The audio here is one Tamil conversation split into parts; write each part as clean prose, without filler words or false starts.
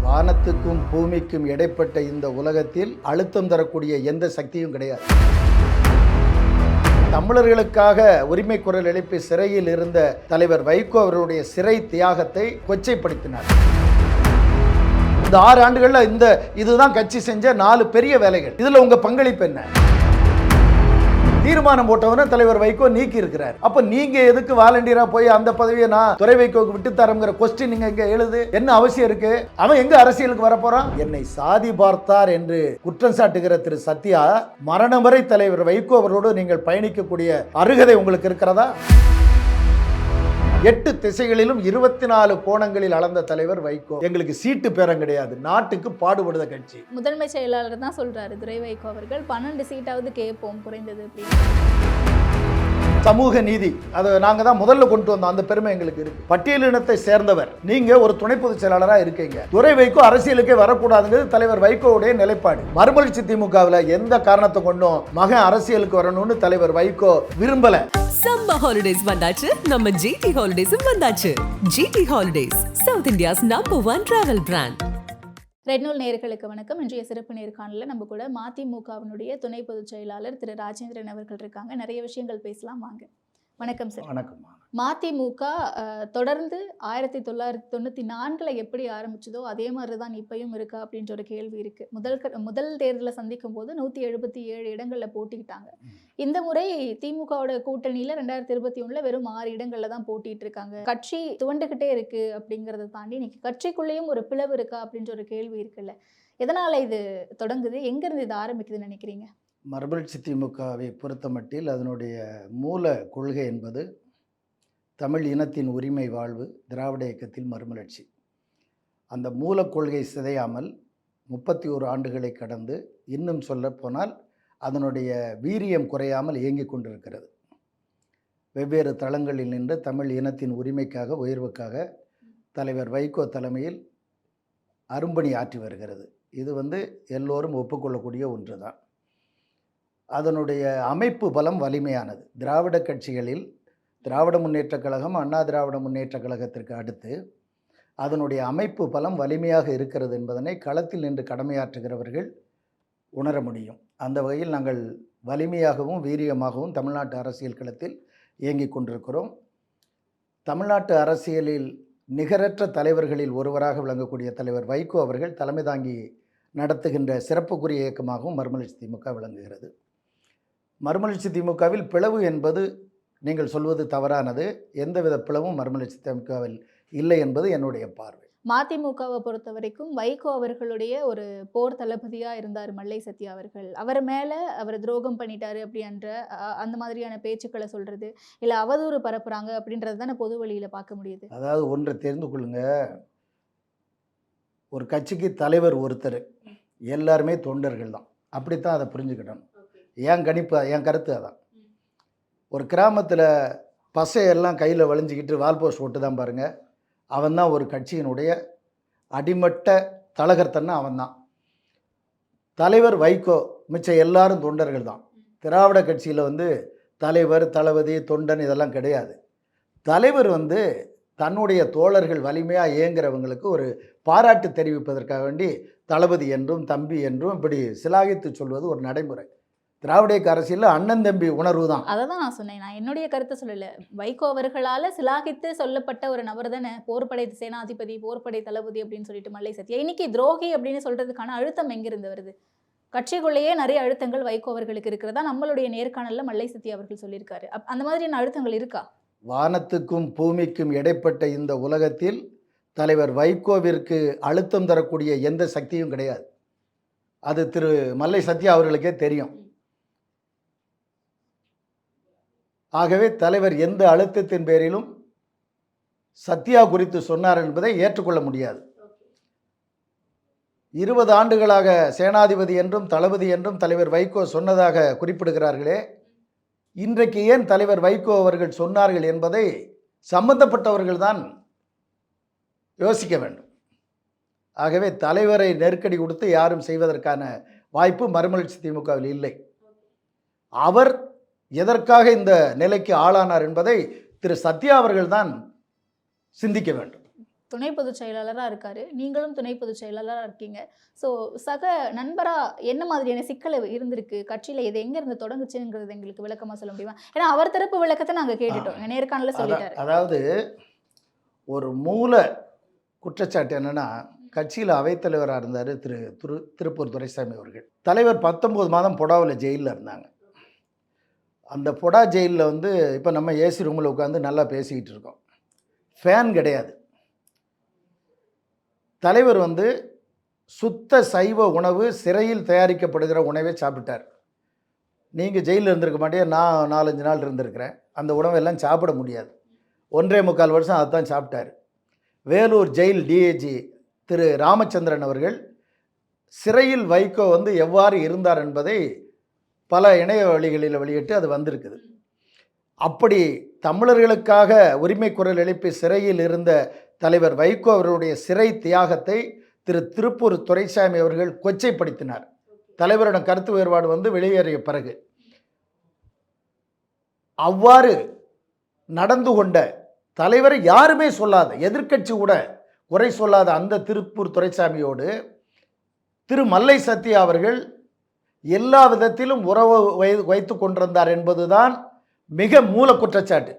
வானத்துக்கும் பூமிக்கும் இடைப்பட்ட இந்த உலகத்தில் அழுத்தம் தரக்கூடிய எந்த சக்தியும் கிடையாது. தமிழர்களுக்காக உரிமை குரல் எழுப்பி சிறையில் இருந்த தலைவர் வைகோ அவர்களுடைய சிறை தியாகத்தை கொச்சைப்படுத்தினார். இந்த 6 ஆண்டுகள்ல இதுதான் கட்சி செஞ்ச 4 பெரிய வேலைகள். இதுல உங்க பங்களிப்பு என்ன? தீர்மானம் போட்டவன தலைவர் வைகோ நீக்கி இருக்கிறார். அப்ப நீங்க எதுக்கு வாலண்டியரா போய் அந்த பதவியை நான் துரை வைகோக்கு விட்டு தரங்கிற கொஸ்டின் நீங்க இங்க எழுது. என்ன அவசியம் இருக்கு? அவன் எங்க அரசியலுக்கு வர போறான்? என்னை சாதி பார்த்தார் என்று குற்றம் சாட்டுகிற திரு சத்யா, மரணம் வரை தலைவர் வைகோ அவரோடு நீங்கள் பயணிக்கக்கூடிய அருகதை உங்களுக்கு இருக்கிறதா? 8 திசைகளிலும் 24 கோணங்களில் அளந்த தலைவர் வைகோ. எங்களுக்கு சீட்டு பேரம் கிடையாது, நாட்டுக்கு பாடுபடுத கட்சி. முதன்மை செயலாளர் தான் சொல்றாரு துரை வைகோ அவர்கள் 12 சீட்டாவது கேட்போம் குறைந்தது அப்படின்னு. சமூக நீதி அதை நாங்க தான் முதல்ல கொண்டு வந்தோம். அந்த பெருமை எங்களுக்கு இருக்கு. பட்டியலினத்தை சேர்ந்தவர் நீங்க ஒரு துணை பொதுச் செயலாளரா இருக்கீங்க. துரை வைகோ அரசியலுக்கே வரக்கூடாதுங்கிறது தலைவர் வைகோவுடைய நிலைப்பாடு. மறுமலர்ச்சி திமுகவில் எந்த காரணத்தை கொண்டும் மகன் அரசியலுக்கு வரணும்னு தலைவர் வைகோ விரும்பல. சம்மர் ஹாலிடேஸ் வந்தாச்சு, நம்ம ஜிடி ஹாலிடேஸும் வந்தாச்சு. GT Holidays, South India's number 1 travel brand. Red நூல் நேயர்களுக்கு வணக்கம். இன்றைய சிறப்பு நேர்காணலில் நம்ம கூட மதிமுகவினுடைய துணை பொதுச் செயலாளர் திரு ராஜேந்திரன் அவர்கள் இருக்காங்க. நிறைய விஷயங்கள் பேசலாம், வாங்க. வணக்கம் சார். வணக்கம். மதிமுக தொடர்ந்து 1994 எப்படி ஆரம்பிச்சதோ அதே மாதிரி தான் இப்பயும் இருக்கா அப்படின்ற ஒரு கேள்வி இருக்கு. முதல் தேர்தலை சந்திக்கும் போது 177 இடங்கள்ல போட்டிக்கிட்டாங்க. இந்த முறை திமுகவோட கூட்டணியில 2021 வெறும் 6 இடங்கள்ல தான் போட்டிட்டு இருக்காங்க. கட்சி துவண்டுகிட்டே இருக்கு அப்படிங்கறத தாண்டி இன்னைக்கு கட்சிக்குள்ளேயும் ஒரு பிளவு இருக்கா அப்படின்ற ஒரு கேள்வி இருக்குல்ல. எதனால இது தொடங்குது, எங்க இருந்து இது ஆரம்பிக்குதுன்னு நினைக்கிறீங்க? மறுமலர்ச்சி திமுகவை பொறுத்தமட்டில் அதனுடைய மூல கொள்கை என்பது தமிழ் இனத்தின் உரிமை வாழ்வு, திராவிட இயக்கத்தில் மறுமலர்ச்சி. அந்த மூல கொள்கை சிதையாமல் 31 ஆண்டுகளை கடந்து இன்னும் சொல்ல போனால் அதனுடைய வீரியம் குறையாமல் இயங்கிக் கொண்டிருக்கிறது. வெவ்வேறு தளங்களில் நின்று தமிழ் இனத்தின் உரிமைக்காக, உயர்வுக்காக தலைவர் வைகோ தலைமையில் அரும்பணி ஆற்றி வருகிறது. இது எல்லோரும் ஒப்புக்கொள்ளக்கூடிய ஒன்று தான். அதனுடைய அமைப்பு பலம் வலிமையானது. திராவிட கட்சிகளில் திராவிட முன்னேற்றக் கழகம், அண்ணா திராவிட முன்னேற்றக் கழகத்திற்கு அடுத்து அதனுடைய அமைப்பு பலம் வலிமையாக இருக்கிறது என்பதனை களத்தில் நின்று கடமையாற்றுகிறவர்கள் உணர முடியும். அந்த வகையில் நாங்கள் வலிமையாகவும் வீரியமாகவும் தமிழ்நாட்டு அரசியல் களத்தில் இயங்கிக் கொண்டிருக்கிறோம். தமிழ்நாட்டு அரசியலில் நிகரற்ற தலைவர்களில் ஒருவராக விளங்கக்கூடிய தலைவர் வைகோ அவர்கள் தலைமை தாங்கி நடத்துகின்ற சிறப்புக்குரிய இயக்கமாகவும் மறுமலர்ச்சி திமுக விளங்குகிறது. மறுமலர்ச்சி திமுகவில் பிளவு என்பது நீங்கள் சொல்வது தவறானது. எந்தவித பிளவும் மறுமலர்ச்சி திமுகவில் இல்லை என்பது என்னுடைய பார்வை. மதிமுகவை பொறுத்த வரைக்கும் வைகோ அவர்களுடைய ஒரு போர் தளபதியா இருந்தார் மல்லை சத்யா அவர்கள். அவர் மேல அவர் துரோகம் பண்ணிட்டாரு அப்படின்ற அந்த மாதிரியான பேச்சுக்களை சொல்றது, இல்ல அவதூறு பரப்புறாங்க அப்படின்றது தானே பொது வழியில பார்க்க முடியுது. அதாவது ஒன்றை தெரிந்து கொள்ளுங்க, ஒரு கட்சிக்கு தலைவர் ஒருத்தர், எல்லாருமே தொண்டர்கள் தான். அப்படித்தான் அதை புரிஞ்சுக்கிட்டணும். என் கருத்து அதான். ஒரு கிராமத்தில் பசையெல்லாம் கையில் வளைஞ்சிக்கிட்டு வால் போஸ்ட் ஓட்டு தான் பாருங்கள், அவன் தான் ஒரு கட்சியினுடைய அடிமட்ட தலகர்த்தன்னா அவன் தான். தலைவர் வைகோ, மிச்சம் எல்லாரும் தொண்டர்கள் தான். திராவிட கட்சியில் தலைவர், தளபதி, தொண்டன் இதெல்லாம் கிடையாது. தலைவர் தன்னுடைய தோழர்கள் வலிமையாக இயங்குறவங்களுக்கு ஒரு பாராட்டு தெரிவிப்பதற்காக வேண்டி தளபதி என்றும் தம்பி என்றும் இப்படி சிலாகித்து சொல்வது ஒரு நடைமுறை. திராவிட அரசியலில் அண்ணன் தம்பி உணர்வு தான். அதை தான் நான் சொன்னேன். நான் என்னுடைய கருத்தை சொல்லலை. வைகோ அவர்களால் சிலாகித்து சொல்லப்பட்ட ஒரு நபர் தானே போர்படை சேனாதிபதி, போர்படை தளபதி அப்படின்னு சொல்லிட்டு மல்லை சத்யா. இன்னைக்கு துரோகி அப்படின்னு சொல்றதுக்கான அழுத்தம் எங்கிருந்து வருது? கட்சிக்குள்ளேயே நிறைய அழுத்தங்கள் வைகோ அவர்களுக்கு இருக்கிறதா நம்மளுடைய நேர்காணலில் மல்லை சத்யா அவர்கள் சொல்லியிருக்காரு. அந்த மாதிரியான அழுத்தங்கள் இருக்கா? வானத்துக்கும் பூமிக்கும் இடைப்பட்ட இந்த உலகத்தில் தலைவர் வைகோவிற்கு அழுத்தம் தரக்கூடிய எந்த சக்தியும் கிடையாது. அது திரு மல்லை சத்யா அவர்களுக்கே தெரியும். ஆகவே தலைவர் எந்த அழுத்தத்தின் பேரிலும் சத்யா குறித்து சொன்னார் என்பதை ஏற்றுக்கொள்ள முடியாது. 20 ஆண்டுகளாக சேனாதிபதி என்றும் தளபதி என்றும் தலைவர் வைகோ சொன்னதாக குறிப்பிடுகிறார்களே, இன்றைக்கு ஏன் தலைவர் வைகோ அவர்கள் சொன்னார்கள் என்பதை சம்பந்தப்பட்டவர்கள் தான் யோசிக்க வேண்டும். ஆகவே தலைவரை நெருக்கடி கொடுத்து யாரும் செய்வதற்கான வாய்ப்பு மறுமலர்ச்சி திமுகவில் இல்லை. அவர் எதற்காக இந்த நிலைக்கு ஆளானார் என்பதை திரு சத்யா அவர்கள் தான் சிந்திக்க வேண்டும். துணை பொதுச் செயலாளராக இருக்காரு, நீங்களும் துணை பொதுச் செயலாளராக இருக்கீங்க. ஸோ சக நண்பராக என்ன மாதிரியான சிக்கல் இருந்திருக்கு கட்சியில், இது எங்கேருந்து தொடங்குச்சுங்கிறது எங்களுக்கு விளக்கமாக சொல்ல முடியுமா? ஏன்னா அவர் தரப்பு விளக்கத்தை நாங்கள் கேட்டுட்டோம், நேர்காணல சொல்லிட்டாரு. அதாவது ஒரு மூல குற்றச்சாட்டு என்னன்னா, கட்சியில் அவைத்தலைவராக இருந்தார் திருப்பூர் துரைசாமி அவர்கள். தலைவர் 19 மாதம் பொடாவில் ஜெயிலில் இருந்தாங்க. அந்த பொடா ஜெயிலில் வந்து இப்போ நம்ம ஏசி ரூமில் உட்காந்து நல்லா பேசிக்கிட்டு இருக்கோம், ஃபேன் கிடையாது. தலைவர் வந்து சுத்த சைவ உணவு, சிறையில் தயாரிக்கப்படுகிற உணவை சாப்பிட்டார். நீங்கள் ஜெயிலில் இருந்திருக்க மாட்டே, நான் 4-5 நாள் இருந்திருக்கிறேன். அந்த உணவெல்லாம் சாப்பிட முடியாது. 1.25 வருஷம் அதுதான் சாப்பிட்டார். வேலூர் ஜெயில் டிஐஜி திரு ராமச்சந்திரன் அவர்கள் சிறையில் வைகோ வந்து எவ்வாறு இருந்தார் என்பதை பல இணைய வழிகளில் வெளியிட்டு அது வந்திருக்குது. அப்படி தமிழர்களுக்காக உரிமை குரல் எழுப்பி சிறையில் இருந்த தலைவர் வைகோ அவர்களுடைய சிறை தியாகத்தை திருப்பூர் துரைசாமி அவர்கள் கொச்சைப்படுத்தினார். தலைவரிடம் கருத்து வேறுபாடு வந்து வெளியேறிய பிறகு அவ்வாறு நடந்து கொண்ட தலைவரை யாருமே சொல்லாத, எதிர்க்கட்சி கூட குறை சொல்லாத அந்த திருப்பூர் துரைசாமியோடு திரு மல்லை சத்யா அவர்கள் எல்லா விதத்திலும் உறவு வைத்து கொண்டிருந்தார் என்பதுதான் மிக மூல குற்றச்சாட்டு.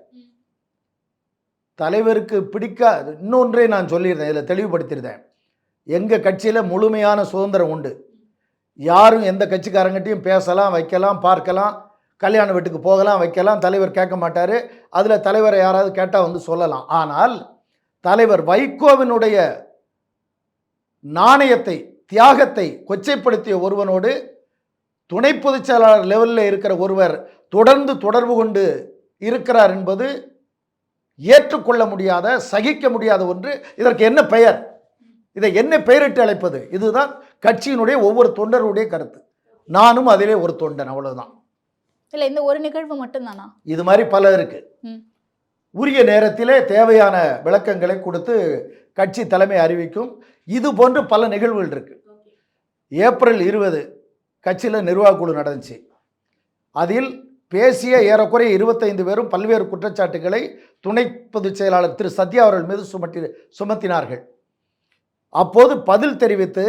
தலைவருக்கு பிடிக்காது. இன்னொன்றை நான் சொல்லியிருந்தேன், இதில் தெளிவுபடுத்தியிருந்தேன். எங்கள் கட்சியில் முழுமையான சுதந்திரம் உண்டு. யாரும் எந்த கட்சிக்காரங்கிட்டையும் பேசலாம், வைக்கலாம், பார்க்கலாம், கல்யாண வீட்டுக்கு போகலாம், வைக்கலாம். தலைவர் கேட்க மாட்டார். அதில் தலைவரை யாராவது கேட்டால் வந்து சொல்லலாம். ஆனால் தலைவர் வைகோவினுடைய நாணயத்தை, தியாகத்தை கொச்சைப்படுத்திய ஒருவனோடு துணை பொதுச் செயலாளர் லெவலில் இருக்கிற ஒருவர் தொடர்ந்து தொடர்பு கொண்டு இருக்கிறார் என்பது ஏற்றுக்கொள்ள முடியாத, சகிக்க முடியாத ஒன்று. இதற்கு என்ன பெயர்? இதை என்ன பெயரிட்டு அழைப்பது? இதுதான் கட்சியினுடைய ஒவ்வொரு தொண்டருடைய கருத்து. நானும் அதிலே ஒரு தொண்டன், அவ்வளவுதான். இல்லை, இந்த ஒரு நிகழ்வு மட்டும்தானா? இது மாதிரி பல இருக்கு. உரிய நேரத்திலே தேவையான விளக்கங்களை கொடுத்து கட்சி தலைமை அறிவிக்கும். இது போன்று பல நிகழ்வுகள் இருக்கு. ஏப்ரல் 20 கட்சியில் நிர்வாக குழு நடந்துச்சு. அதில் பேசிய ஏறக்குறைய 25 பேரும் பல்வேறு குற்றச்சாட்டுகளை துணை பொதுச் செயலாளர் திரு சத்யா அவர்கள் மீது சுமத்தினார்கள். அப்போது பதில் தெரிவித்து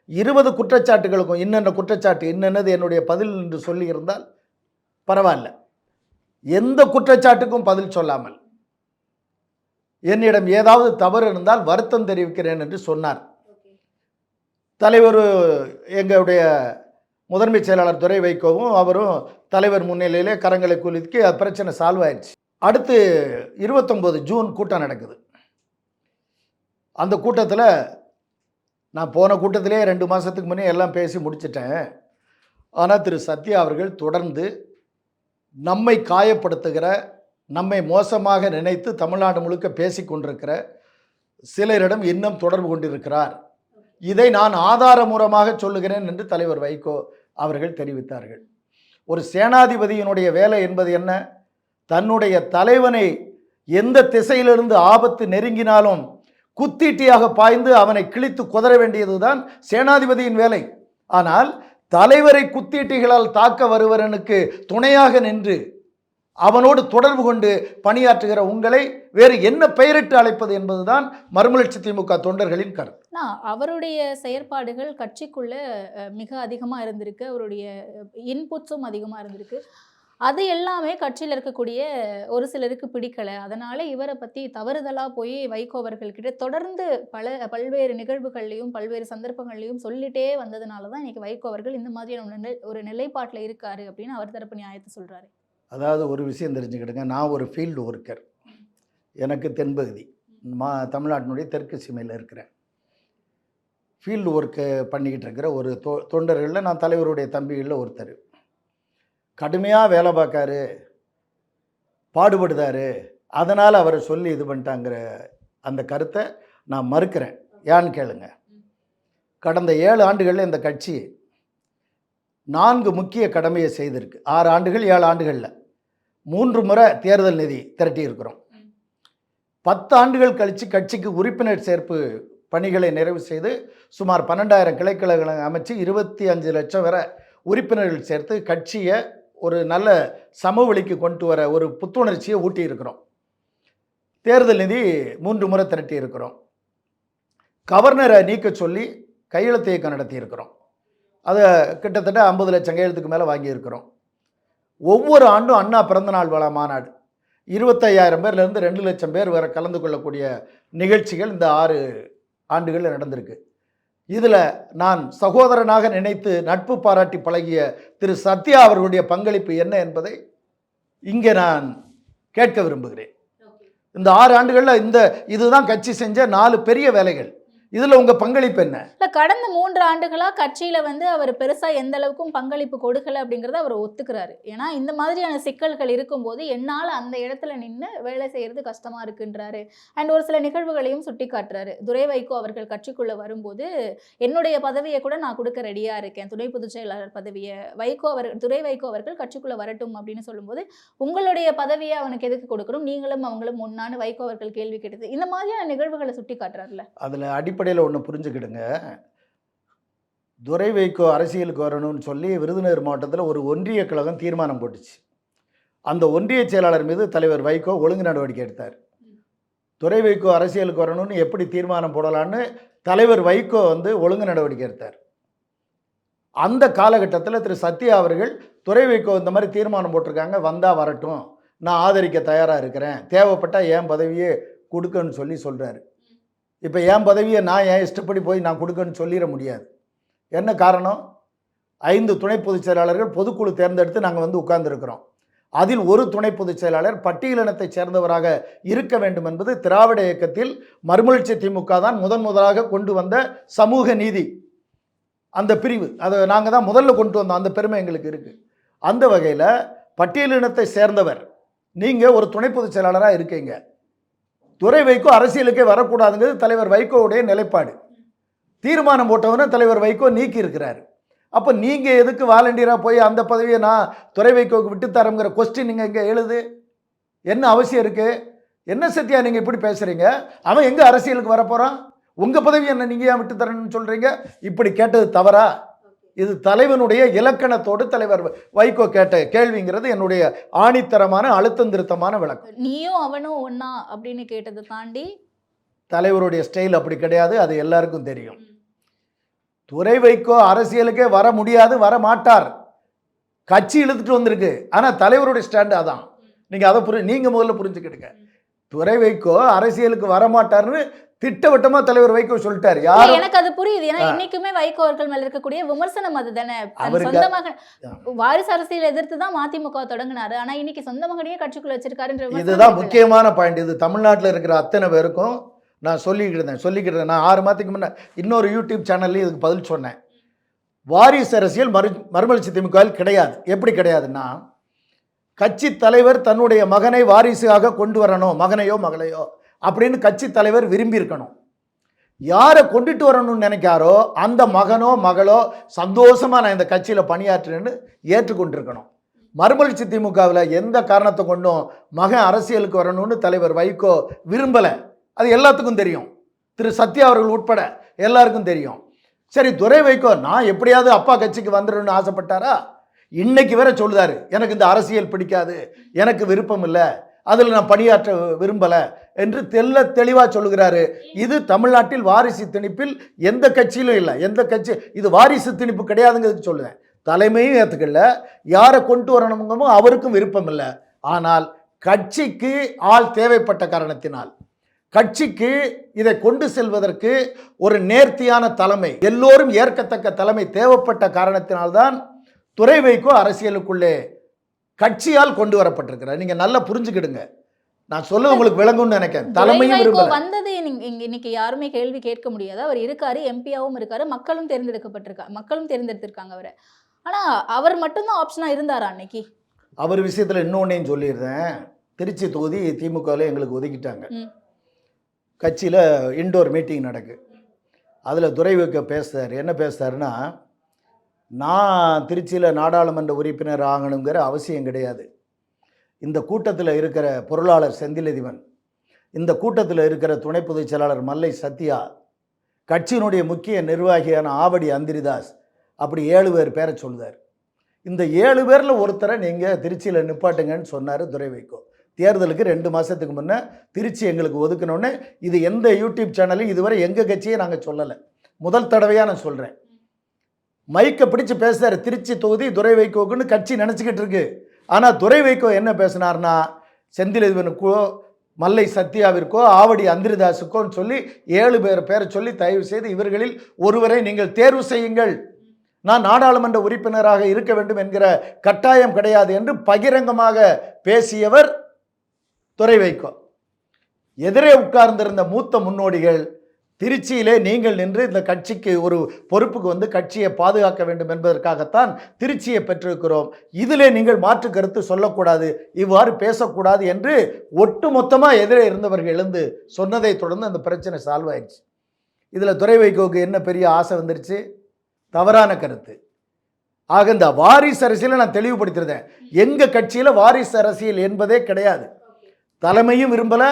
20 குற்றச்சாட்டுகளுக்கும் இன்னென்ன குற்றச்சாட்டு, இன்னென்னது என்னுடைய பதில் என்று சொல்லி இருந்தால் பரவாயில்ல. எந்த குற்றச்சாட்டுக்கும் பதில் சொல்லாமல் என்னிடம் ஏதாவது தவறு இருந்தால் வருத்தம் தெரிவிக்கிறேன் என்று சொன்னார். தலைவர், எங்களுடைய முதன்மை செயலாளர் துரை வைகோவும் அவரும் தலைவர் முன்னிலையிலே கரங்களை குலுக்கி அது பிரச்சனை சால்வ் ஆயிடுச்சு. அடுத்து 29 ஜூன் கூட்டம் நடக்குது. அந்த கூட்டத்தில் நான் போன கூட்டத்திலே 2 மாதத்துக்கு முன்னே எல்லாம் பேசி முடிச்சிட்டேன். ஆனால் திரு சத்யா அவர்கள் தொடர்ந்து நம்மை காயப்படுத்துகிற, நம்மை மோசமாக நினைத்து தமிழ்நாடு முழுக்க பேசி கொண்டிருக்கிற சிலரிடம் இன்னும் தொடர்பு கொண்டிருக்கிறார். இதை நான் ஆதாரமூலமாக சொல்லுகிறேன் என்று தலைவர் வைகோ அவர்கள் தெரிவித்தார்கள். ஒரு சேனாதிபதியினுடைய வேலை என்பது என்ன? தன்னுடைய தலைவனை எந்த திசையிலிருந்து ஆபத்து நெருங்கினாலும் குத்தீட்டியாக பாய்ந்து அவனை கிழித்து குதற வேண்டியதுதான் சேனாதிபதியின் வேலை. ஆனால் தலைவரை குத்தீட்டிகளால் தாக்க வருவரனுக்கு துணையாக நின்று அவனோடு தொடர்பு கொண்டு பணியாற்றுகிற உங்களை வேறு என்ன பெயரிட்டு அழைப்பது என்பதுதான் மறுமலர்ச்சி திமுக தொண்டர்களின் கருத்து. அவருடைய செயற்பாடுகள் கட்சிக்குள்ள மிக அதிகமாக இருந்திருக்கு, அவருடைய இன்புட்ஸும் அதிகமாக இருந்திருக்கு. அது எல்லாமே கட்சியில் இருக்கக்கூடிய ஒரு சிலருக்கு பிடிக்கலை. அதனால இவரை பற்றி தவறுதலாக போய் வைகோ அவர்கள்கிட்ட தொடர்ந்து பல்வேறு நிகழ்வுகள்லையும் பல்வேறு சந்தர்ப்பங்கள்லையும் சொல்லிட்டே வந்ததுனால தான் இன்னைக்கு வைகோ அவர்கள் இந்த மாதிரியான ஒரு நிலைப்பாட்டில் இருக்காரு அப்படின்னு அவர் தரப்பு நியாயத்தை சொல்கிறாரு. அதாவது ஒரு விஷயம் தெரிஞ்சுக்கிடுங்க, நான் ஒரு ஃபீல்டு ஒர்க்கர். எனக்கு தென்பகுதி தமிழ்நாட்டினுடைய தெற்கு சீமையில் இருக்கிறேன். ஃபீல்டு ஒர்க்கு பண்ணிக்கிட்டு இருக்கிற ஒரு தொண்டர்களில் நான் தலைவருடைய தம்பிகளில் ஒருத்தர். கடுமையாக வேலை பார்க்காரு, பாடுபடுதாரு, அதனால் அவரை சொல்லி இது பண்ணிட்டாங்கிற அந்த கருத்தை நான் மறுக்கிறேன். ஏன்னு கேளுங்க, கடந்த 7 ஆண்டுகளில் இந்த கட்சி 4 முக்கிய கடமையை செய்திருக்கு. 6 ஆண்டுகள் 7 ஆண்டுகளில் 3 முறை தேர்தல் நிதி திரட்டி இருக்கிறோம். 10 ஆண்டுகள் கழித்து கட்சிக்கு உறுப்பினர் சேர்ப்பு பணிகளை நிறைவு செய்து சுமார் 12,000 கிளைக்கழகங்களை அமைச்சு 25 லட்சம் வரை உறுப்பினர்கள் சேர்த்து கட்சியை ஒரு நல்ல சமவெளிக்கு கொண்டு வர ஒரு புத்துணர்ச்சியை ஊட்டி இருக்கிறோம். தேர்தல் நிதி 3 முறை திரட்டி இருக்கிறோம். கவர்னரை நீக்க சொல்லி கையெழுத்து இயக்கம் நடத்தியிருக்கிறோம். அதை கிட்டத்தட்ட 50 லட்சம் கையெழுத்துக்கு மேலே வாங்கியிருக்கிறோம். ஒவ்வொரு ஆண்டும் அண்ணா பிறந்தநாள் விழா மாநாடு 25,000 பேர்லேருந்து 2 லட்சம் பேர் வரை கலந்து கொள்ளக்கூடிய நிகழ்ச்சிகள் இந்த 6 ஆண்டுகளில் நடந்திருக்கு. இதில் நான் சகோதரனாக நினைத்து நட்பு பாராட்டி பழகிய திரு சத்யா அவர்களுடைய பங்களிப்பு என்ன என்பதை இங்கே நான் கேட்க விரும்புகிறேன். இந்த 6 ஆண்டுகளில் இதுதான் கட்சி செஞ்ச 4 பெரிய வேலைகள். இதில் உங்கள் பங்களிப்பு என்ன? இல்லை, கடந்த 3 ஆண்டுகளாக கட்சியில் வந்து அவர் பெருசாக எந்த அளவுக்கும் பங்களிப்பு கொடுக்கல அப்படிங்கிறத அவர் ஒத்துக்கிறாரு. ஏன்னா இந்த மாதிரியான சிக்கல்கள் இருக்கும்போது என்னால் அந்த இடத்துல நின்று வேலை செய்கிறது கஷ்டமாக இருக்குன்றாரு. அண்ட் ஒரு சில நிகழ்வுகளையும் சுட்டி காட்டுறாரு. துரை வைகோ அவர்கள் கட்சிக்குள்ளே வரும்போது என்னுடைய பதவியை கூட நான் கொடுக்க ரெடியாக இருக்கேன், துணை பொதுச் செயலாளர் பதவியை. துரை வைகோ அவர்கள் கட்சிக்குள்ளே வரட்டும் அப்படின்னு சொல்லும்போது உங்களுடைய பதவியை அவனுக்கு எதுக்கு கொடுக்கணும், நீங்களும் அவங்களும் ஒன்னான்னு வைகோ அவர்கள் கேள்வி கேட்டது. இந்த மாதிரியான நிகழ்வுகளை சுட்டி காட்டுறாருல. அதில் அடிப்படையில் ஒன்று புரிஞ்சுக்கிடுங்க. துரை வைகோ அரசியலுக்கு வரணும்னு சொல்லி விருதுநகர் மாவட்டத்தில் ஒரு ஒன்றிய கழகம் தீர்மானம் போட்டுச்சு. அந்த ஒன்றிய செயலாளர் மீது தலைவர் வைகோ ஒழுங்கு நடவடிக்கை எடுத்தார். துரை வைகோ அரசியலுக்கு வரணும்னு எப்படி தீர்மானம் போடலான்னு தலைவர் வைகோ ஒழுங்கு நடவடிக்கை எடுத்தார். அந்த காலகட்டத்தில் திரு சத்யா அவர்கள் துரை வைகோ இந்த மாதிரி தீர்மானம் போட்டிருக்காங்க, வந்தால் வரட்டும், நான் ஆதரிக்க தயாராக இருக்கிறேன், தேவைப்பட்டால் என் பதவியே கொடுக்கன்னு சொல்கிறாரு. இப்போ என் பதவியை நான் என் இஷ்டப்படி போய் நான் கொடுக்கன்னு சொல்லிட முடியாது. என்ன காரணம்? 5 துணை பொதுச் செயலாளர்கள் பொதுக்குழு தேர்ந்தெடுத்து நாங்கள் உட்கார்ந்துருக்கிறோம். அதில் ஒரு துணை பொதுச் செயலாளர் பட்டியலினத்தை சேர்ந்தவராக இருக்க வேண்டும் என்பது திராவிட இயக்கத்தில் மறுமலர்ச்சி திமுக தான் முதலாக கொண்டு வந்த சமூக நீதி அந்த பிரிவு. அதை நாங்கள் தான் முதல்ல கொண்டு வந்தோம். அந்த பெருமை எங்களுக்கு இருக்குது. அந்த வகையில் பட்டியலினத்தை சேர்ந்தவர் நீங்கள் ஒரு துணை பொதுச் செயலாளராக இருக்கீங்க. துரை வைகோ அரசியலுக்கே வரக்கூடாதுங்கிறது தலைவர் வைகோவுடைய நிலைப்பாடு. தீர்மானம் போட்டவன தலைவர் வைகோ நீக்கி இருக்கிறார். அப்போ நீங்கள் எதுக்கு வாலண்டியராக போய் அந்த பதவியை நான் துரை வைகோவுக்கு விட்டுத்தரங்கிற கொஸ்டின் நீங்கள் இங்கே எழுது? என்ன அவசியம் இருக்குது? என்ன சத்யா நீங்கள் இப்படி பேசுகிறீங்க? அவன் எங்கே அரசியலுக்கு வரப்போகிறான்? உங்கள் பதவி என்ன நீங்கள் ஏன் விட்டுத்தரணும்னு சொல்கிறீங்க? இப்படி கேட்டது தவறா? இது தலைவனுடைய இலக்கணத்தோடு தலைவர் வைகோ கேட்ட கேள்விங்கிறது என்னுடைய ஆணித்தரமான அழுத்தம் திருத்தமான விளக்கம். நீயும் அவனும் ஒன்னா அப்படின்னு கேட்டதை தாண்டி தலைவருடைய ஸ்டைல் அப்படி கிடையாது, அது எல்லாருக்கும் தெரியும். துரை வைகோ அரசியலுக்கே வர முடியாது, வர மாட்டார். கட்சி இழுத்துட்டு வந்திருக்கு. ஆனால் தலைவருடைய ஸ்டாண்டு அதான். நீங்கள் அதை நீங்கள் முதல்ல புரிஞ்சுக்கிடுங்க. துரை வைகோ அரசியலுக்கு வரமாட்டார்னு திட்டவட்டமா தலைவர் வைகோ சொல்லிட்டார். யாரும் எனக்கு அது புரியுது. ஏன்னா இன்னைக்குமே வைகோ அவர்கள் மேல இருக்கக்கூடிய விமர்சனம் அதுதானே. சொந்த மகன் வாரிசு அரசியல் எதிர்த்து தான் மதிமுக தொடங்கினாரு. ஆனா இன்னைக்கு சொந்த மகனையே கட்சிக்குள்ள வச்சிருக்காருன்ற இதுதான் முக்கியமான பாயிண்ட். இது தமிழ்நாட்டில் இருக்கிற அத்தனை பேருக்கும் நான் சொல்லிக்கிட்டேன். நான் 6 மாதத்துக்கு முன்னே இன்னொரு யூடியூப் சேனல்லையும் இதுக்கு பதில் சொன்னேன். வாரிசு அரசியல் மறுமலர்ச்சி திமுக கிடையாது. எப்படி கிடையாதுன்னா, கட்சி தலைவர் தன்னுடைய மகனை வாரிசாக கொண்டு வரணும், மகனையோ மகளையோ அப்படின்னு கட்சி தலைவர் விரும்பி இருக்கணும். யாரை கொண்டுட்டு வரணும்னு நினைக்காரோ அந்த மகனோ மகளோ சந்தோஷமாக நான் இந்த கட்சியில் பணியாற்றுறேன்னு ஏற்றுக்கொண்டிருக்கணும். மறுமலர்ச்சி திமுகவில் எந்த காரணத்தை கொண்டும் மகன் அரசியலுக்கு வரணும்னு தலைவர் வைகோ விரும்பலை. அது எல்லாத்துக்கும் தெரியும். திரு சத்யா அவர்கள் உட்பட எல்லாருக்கும் தெரியும். சரி, துரை வைகோ நான் எப்படியாவது அப்பா கட்சிக்கு வந்துடணும்னு ஆசைப்பட்டாரா? இன்னைக்கு வேற சொல்லுதாரு, எனக்கு இந்த அரசியல் பிடிக்காது, எனக்கு விருப்பம் இல்லை, அதில் நான் பணியாற்ற விரும்பலை என்று தெளிவாக சொல்லுகிறாரு. இது தமிழ்நாட்டில் வாரிசு திணிப்பில் எந்த கட்சியிலும் இல்லை. எந்த கட்சி இது வாரிசு திணிப்பு கிடையாதுங்கிறதுக்கு சொல்லுவேன். தலைமையும் ஏற்றுக்கல, யாரை கொண்டு வரணுமோ அவருக்கும் விருப்பம் இல்லை. ஆனால் கட்சிக்கு ஆள் தேவைப்பட்ட காரணத்தினால், கட்சிக்கு இதை கொண்டு செல்வதற்கு ஒரு நேர்த்தியான தலைமை, எல்லோரும் ஏற்கத்தக்க தலைமை தேவைப்பட்ட காரணத்தினால்தான் துரை வைகோ அரசியலுக்குள்ளே கட்சியால் கொண்டு வரப்பட்டிருக்கிறார். நீங்க நல்லா புரிஞ்சுக்கிடுங்க. நான் சொல்ல உங்களுக்கு விளங்கும்னு நினைக்கிறேன். தலைமையும் விரும்பல வந்தது இன்னைக்கு யாருமே கேள்வி கேட்க முடியாது. அவர் இருக்காரு, எம்பியாவும் இருக்காரு, மக்களும் தேர்ந்தெடுத்திருக்காங்க அவரை. ஆனா அவர் மட்டும்தான் ஆப்ஷனா இருந்தாரா அன்னைக்கு? அவர் விஷயத்துல இன்னொன்னையும் சொல்லிடுறேன். திருச்சி தொகுதி திமுகவில் எங்களுக்கு ஒதுக்கிட்டாங்க. கட்சியில் இன்டோர் மீட்டிங் நடக்கு. அதில் துரை வைகோ பேசுகிறார். என்ன பேசுகிறாருன்னா, நான் திருச்சியில் நாடாளுமன்ற உறுப்பினர் ஆகணுங்கிற அவசியம் கிடையாது. இந்த கூட்டத்தில் இருக்கிற பொருளாளர் செந்திலதிபன், இந்த கூட்டத்தில் இருக்கிற துணை பொதுச் செயலாளர் மல்லை சத்யா, கட்சியினுடைய முக்கிய நிர்வாகியான ஆவடி அந்திரிதாஸ், அப்படி 7 பேர் பேரை சொல்லுதார். இந்த 7 பேரில் ஒருத்தரை நீங்கள் திருச்சியில் நிப்பாட்டுங்கன்னு சொன்னார் துரை வைகோ. தேர்தலுக்கு 2 மாதத்துக்கு முன்னே திருச்சி எங்களுக்கு ஒதுக்கணுன்னு இது எந்த யூடியூப் சேனலையும் இதுவரை எங்கள் கட்சியை நாங்கள் சொல்லலை. முதல் தடவையாக நான் சொல்கிறேன். மைக்கை பிடிச்சு பேசுகிறார், திருச்சி தொகுதி துரை வைகோக்குன்னு கட்சி நினச்சிக்கிட்டு இருக்கு. ஆனால் துரை வைகோ என்ன பேசினார்னா, செந்திலிவனுக்கோ மல்லை சத்யாவிற்கோ ஆவடி அந்திரிதாஸுக்கோன்னு சொல்லி 7 பேரை சொல்லி தயவு செய்து இவர்களில் ஒருவரை நீங்கள் தேர்வு செய்யுங்கள், நான் நாடாளுமன்ற உறுப்பினராக இருக்க வேண்டும் என்கிற கட்டாயம் கிடையாது என்று பகிரங்கமாக பேசியவர் துரை வைகோ. எதிரே உட்கார்ந்திருந்த மூத்த முன்னோடிகள் திருச்சியிலே நீங்கள் நின்று இந்த கட்சிக்கு ஒரு பொறுப்புக்கு வந்து கட்சியை பாதுகாக்க வேண்டும் என்பதற்காகத்தான் திருச்சியை பெற்றிருக்கிறோம், இதிலே நீங்கள் மாற்று கருத்து சொல்லக்கூடாது, இவ்வாறு பேசக்கூடாது என்று ஒட்டுமொத்தமாக எதிரே இருந்தவர்கள் எழுந்து சொன்னதை தொடர்ந்து அந்த பிரச்சனை சால்வ் ஆயிடுச்சு. இதில் துரை வைகோவுக்கு என்ன பெரிய ஆசை வந்துருச்சு? தவறான கருத்து. ஆக இந்த வாரிசு அரசியலை நான் தெளிவுபடுத்திருந்தேன். எங்கள் கட்சியில் வாரிசு அரசியல் என்பதே கிடையாது. தலைமையும் விரும்பல,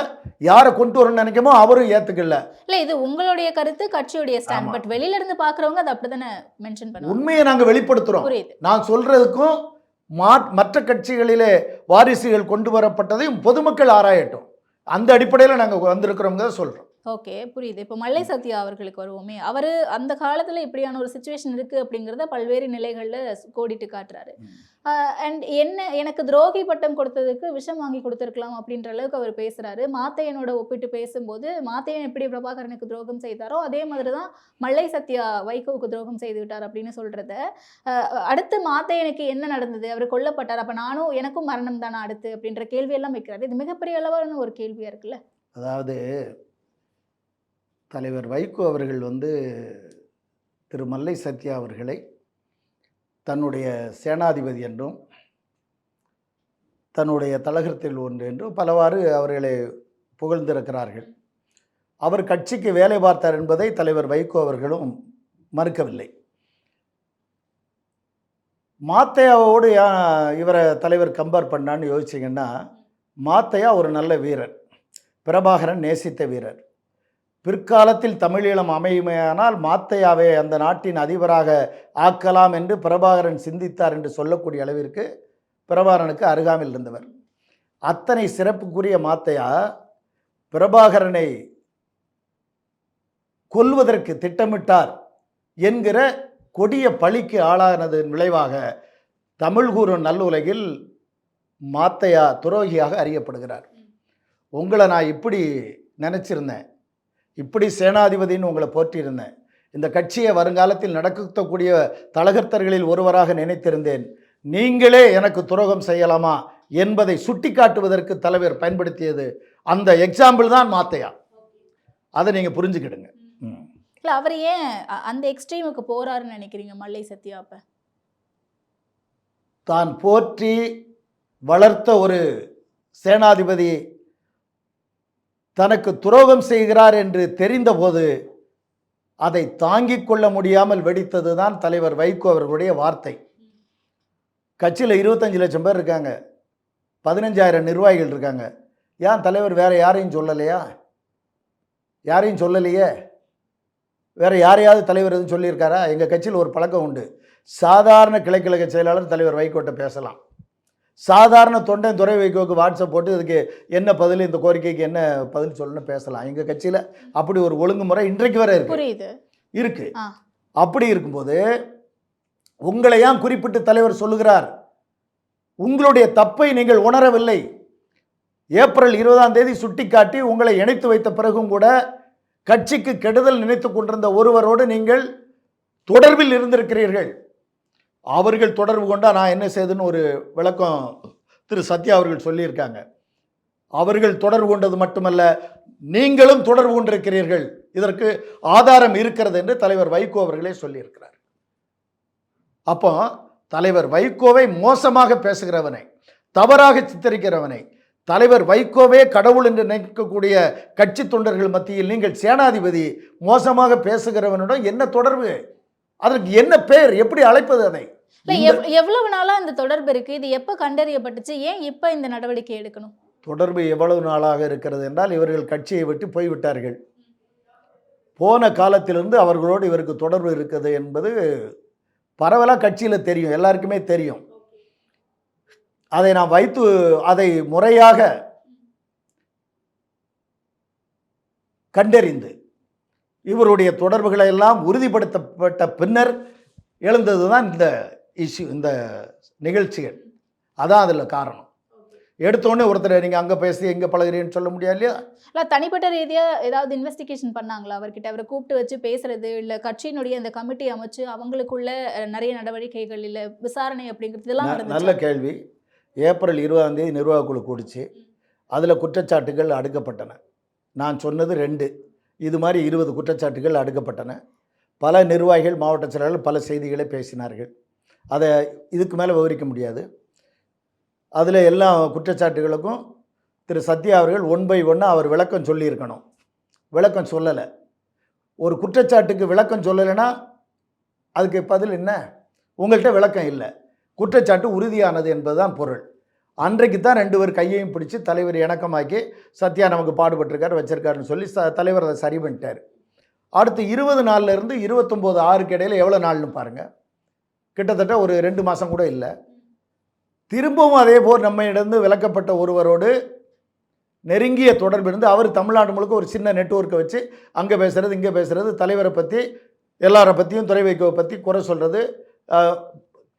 யாரை கொண்டு வரணும்னு நினைக்கமோ அவரும் ஏத்துக்கல. இல்ல இது உங்களுடைய கருத்து, கட்சியுடைய ஸ்டாண்ட். பட் வெளியில இருந்து பாக்குறவங்க அது அப்படிதானே மென்ஷன் பண்ணுவாங்க. உண்மையை நாங்க வெளிப்படுத்துறோம். புரியுது. நான் சொல்றதுக்கும் மற்ற கட்சிகளிலே வாரிசுகள் கொண்டு வரப்பட்டதையும் பொதுமக்கள் ஆராயட்டும். அந்த அடிப்படையில் நாங்க வந்திருக்கிறோங்க சொல்றோம். ஓகே, புரியுது. இப்போ மல்லை சத்யா அவர்களுக்கு வருவோமே, அவர் அந்த காலத்தில் இப்படியான ஒரு சுச்சுவேஷன் இருக்குது அப்படிங்கிறத பல்வேறு நிலைகளில் கோடிட்டு காட்டுறாரு. அண்ட் எனக்கு துரோகி பட்டம் கொடுத்ததுக்கு விஷம் வாங்கி கொடுத்துருக்கலாம் அப்படின்ற அளவுக்கு அவர் பேசுகிறாரு. மாத்தையனோட ஒப்பிட்டு பேசும்போது மாத்தையன் எப்படி பிரபாகரனுக்கு துரோகம் செய்தாரோ அதே மாதிரி தான் மல்லை சத்யா வைகோவுக்கு துரோகம் செய்து விட்டார் அப்படின்னு சொல்கிறத, அடுத்து மாத்தையனுக்கு என்ன நடந்தது, அவர் கொல்லப்பட்டார், அப்போ நானும் எனக்கும் மரணம் தானே அடுத்து அப்படின்ற கேள்வியெல்லாம் வைக்கிறாரு. இது மிகப்பெரிய அளவான ஒரு கேள்வியாக இருக்குல்ல. அதாவது தலைவர் வைகோ அவர்கள் திரு மல்லை சத்யா அவர்களை தன்னுடைய சேனாதிபதி என்றும் தன்னுடைய தலகத்தில் ஒன்று என்றும் பலவாறு அவர்களை புகழ்ந்திருக்கிறார்கள். அவர் கட்சிக்கு வேலை பார்த்தார் என்பதை தலைவர் வைகோ அவர்களும் மறுக்கவில்லை. மாத்தையாவோடு இவரை தலைவர் கம்பேர் பண்ணான்னு யோசிச்சிங்கன்னா, மாத்தையா ஒரு நல்ல வீரர், பிரபாகரன் நேசித்த வீரர். பிற்காலத்தில் தமிழீழம் அமையுமையானால் மாத்தையாவை அந்த நாட்டின் அதிபராக ஆக்கலாம் என்று பிரபாகரன் சிந்தித்தார் என்று சொல்லக்கூடிய அளவிற்கு பிரபாகரனுக்கு அருகாமையில் இருந்தவர். அத்தனை சிறப்புக்குரிய மாத்தையா பிரபாகரனை கொல்வதற்கு திட்டமிட்டார் என்கிற கொடிய பழிக்கு ஆளானதன் விளைவாக தமிழ் கூறும் நல்லுலகில் மாத்தையா துரோகியாக அறியப்படுகிறார். உங்களை நான் இப்படி நினச்சிருந்தேன், இப்படி சேனாதிபதினு உங்களை போற்றியிருந்தேன், இந்த கட்சியை வருங்காலத்தில் நடக்கக்கூடிய தலகர்த்தர்களில் ஒருவராக நினைத்திருந்தேன், நீங்களே எனக்கு துரோகம் செய்யலாமா என்பதை சுட்டி காட்டுவதற்கு தலைவர் பயன்படுத்தியது அந்த எக்ஸாம்பிள் தான் மாத்தையா. அதை நீங்கள் புரிஞ்சுக்கிடுங்க. இல்லை, அவர் ஏன் அந்த எக்ஸ்ட்ரீமுக்கு போறாருன்னு நினைக்கிறீங்க மல்லை சத்யா? அப்ப தான் போற்றி வளர்த்த ஒரு சேனாதிபதி தனக்கு துரோகம் செய்கிறார் என்று தெரிந்தபோது அதை தாங்கிக் கொள்ள முடியாமல் வெடித்தது தான் தலைவர் வைகோ அவர்களுடைய வார்த்தை. கட்சியில் 25 லட்சம் பேர் இருக்காங்க, 15,000 நிர்வாகிகள் இருக்காங்க. ஏன் தலைவர் வேற யாரையும் சொல்லலையா? யாரையும் சொல்லலையே. வேற யாரையாவது தலைவர் எதுவும் சொல்லியிருக்காரா? எங்கள் கட்சியில் ஒரு பழக்கம் உண்டு, சாதாரண கிளைக்கழக செயலாளர் தலைவர் வைகோட்ட பேசலாம், சாதாரண தொண்டன் துரை வைகோவுக்கு வாட்ஸ்அப் போட்டு இதுக்கு என்ன பதில், இந்த கோரிக்கைக்கு என்ன பதில் சொல்லணும்னு பேசலாம். எங்கள் கட்சியில் அப்படி ஒரு ஒழுங்குமுறை இன்றைக்கு வரை இருக்கு. அப்படி இருக்கும்போது உங்களை ஏன் குறிப்பிட்டு தலைவர் சொல்லுகிறார்? உங்களுடைய தப்பை நீங்கள் உணரவில்லை. ஏப்ரல் 20ஆம் தேதி சுட்டிக்காட்டி உங்களை இணைத்து வைத்த பிறகும் கூட கட்சிக்கு கெடுதல் நினைத்து கொண்டிருந்த ஒருவரோடு நீங்கள் தொடர்பில் இருந்திருக்கிறீர்கள். அவர்கள் தொடர்பு கொண்டால் நான் என்ன செய்துன்னு ஒரு விளக்கம் திரு சத்யா அவர்கள் சொல்லியிருக்காங்க. அவர்கள் தொடர்பு கொண்டது மட்டுமல்ல, நீங்களும் தொடர்பு கொண்டிருக்கிறீர்கள், இதற்கு ஆதாரம் இருக்கிறது என்று தலைவர் வைகோ அவர்களே சொல்லியிருக்கிறார். அப்போ தலைவர் வைகோவை மோசமாக பேசுகிறவனை, தவறாக சித்தரிக்கிறவனை, தலைவர் வைகோவே கடவுள் என்று நினைக்கக்கூடிய கட்சி தொண்டர்கள் மத்தியில் நீங்கள் சேனாதிபதி மோசமாக பேசுகிறவனுடன் என்ன தொடர்பு? அதற்கு என்ன பேர்? எப்படி அழைப்பது? அதை எவ்வளவு நாளா இந்த தொடர்பு இருக்கு? இது எப்ப கண்டறியப்பட்டுச்சு? ஏன் இப்ப இந்த நடவடிக்கை எடுக்கணும்? தொடர்பு எவ்வளவு நாளாக இருக்கிறது என்றால், இவர்கள் கட்சியை விட்டு போய்விட்டார்கள். போன காலத்திலிருந்து அவர்களோடு இவருக்கு தொடர்பு இருக்குது என்பது பரவலாக கட்சியில் தெரியும், எல்லாருக்குமே தெரியும். அதை நாம் வைத்து அதை முறையாக கண்டறிந்து இவருடைய தொடர்புகளை எல்லாம் உறுதிப்படுத்தப்பட்ட பின்னர் எழுந்தது தான் இந்த இஷ்யூ, இந்த நிகழ்ச்சிகள். அதான் அதில் காரணம். எடுத்தோடனே ஒருத்தர் நீங்கள் அங்கே பேசி எங்கே பழகிறீன்னு சொல்ல முடியாது இல்லையா? இல்லை, தனிப்பட்ட ரீதியாக ஏதாவது இன்வெஸ்டிகேஷன் பண்ணாங்களா அவர்கிட்ட? அவரை கூப்பிட்டு வச்சு பேசுறது, இல்லை கட்சியினுடைய அந்த கமிட்டி அமைச்சு அவங்களுக்குள்ள நிறைய நடவடிக்கைகள், இல்லை விசாரணை அப்படிங்கிறது இதெல்லாம் நல்ல கேள்வி. ஏப்ரல் 20 நிர்வாக குழு கூடிச்சு. அதில் குற்றச்சாட்டுகள் அடுக்கப்பட்டன. நான் சொன்னது 2, இது மாதிரி 20 குற்றச்சாட்டுகள் அடுக்கப்பட்டன. பல நிர்வாகிகள், மாவட்ட செயலாளர்கள் பல செய்திகளை பேசினார்கள். அதை இதுக்கு மேலே விவரிக்க முடியாது. அதில் எல்லா குற்றச்சாட்டுகளுக்கும் திரு சத்யா அவர்கள் 1 by 1 அவர் விளக்கம் சொல்லியிருக்கணும். விளக்கம் சொல்லலை. ஒரு குற்றச்சாட்டுக்கு விளக்கம் சொல்லலைன்னா அதுக்கு பதில் என்ன? உங்கள்கிட்ட விளக்கம் இல்லை, குற்றச்சாட்டு உறுதியானது என்பதுதான் பொருள். அன்றைக்கு தான் 2 பேர் கையையும் பிடிச்சி தலைவர் இணக்கமாக்கி சத்யா நமக்கு பாடுபட்டிருக்கார் வச்சிருக்காருன்னு சொல்லி தலைவர் அதை சரி பண்ணிட்டார். அடுத்து 20 நாள்லேருந்து 29/6 இடையில் எவ்வளோ நாள்னு பாருங்கள். கிட்டத்தட்ட ஒரு 2 மாதம் கூட இல்லை. திரும்பவும் அதே போல் நம்மிடந்து விலக்கப்பட்ட ஒருவரோடு நெருங்கிய தொடர்பு இருந்து அவர் தமிழ்நாடு முழுக்க ஒரு சின்ன நெட்வொர்க்கை வச்சு அங்கே பேசுகிறது இங்கே பேசுகிறது, தலைவரை பற்றி எல்லாரை பற்றியும் துறை வைக்கோவை பற்றி குறை சொல்கிறது,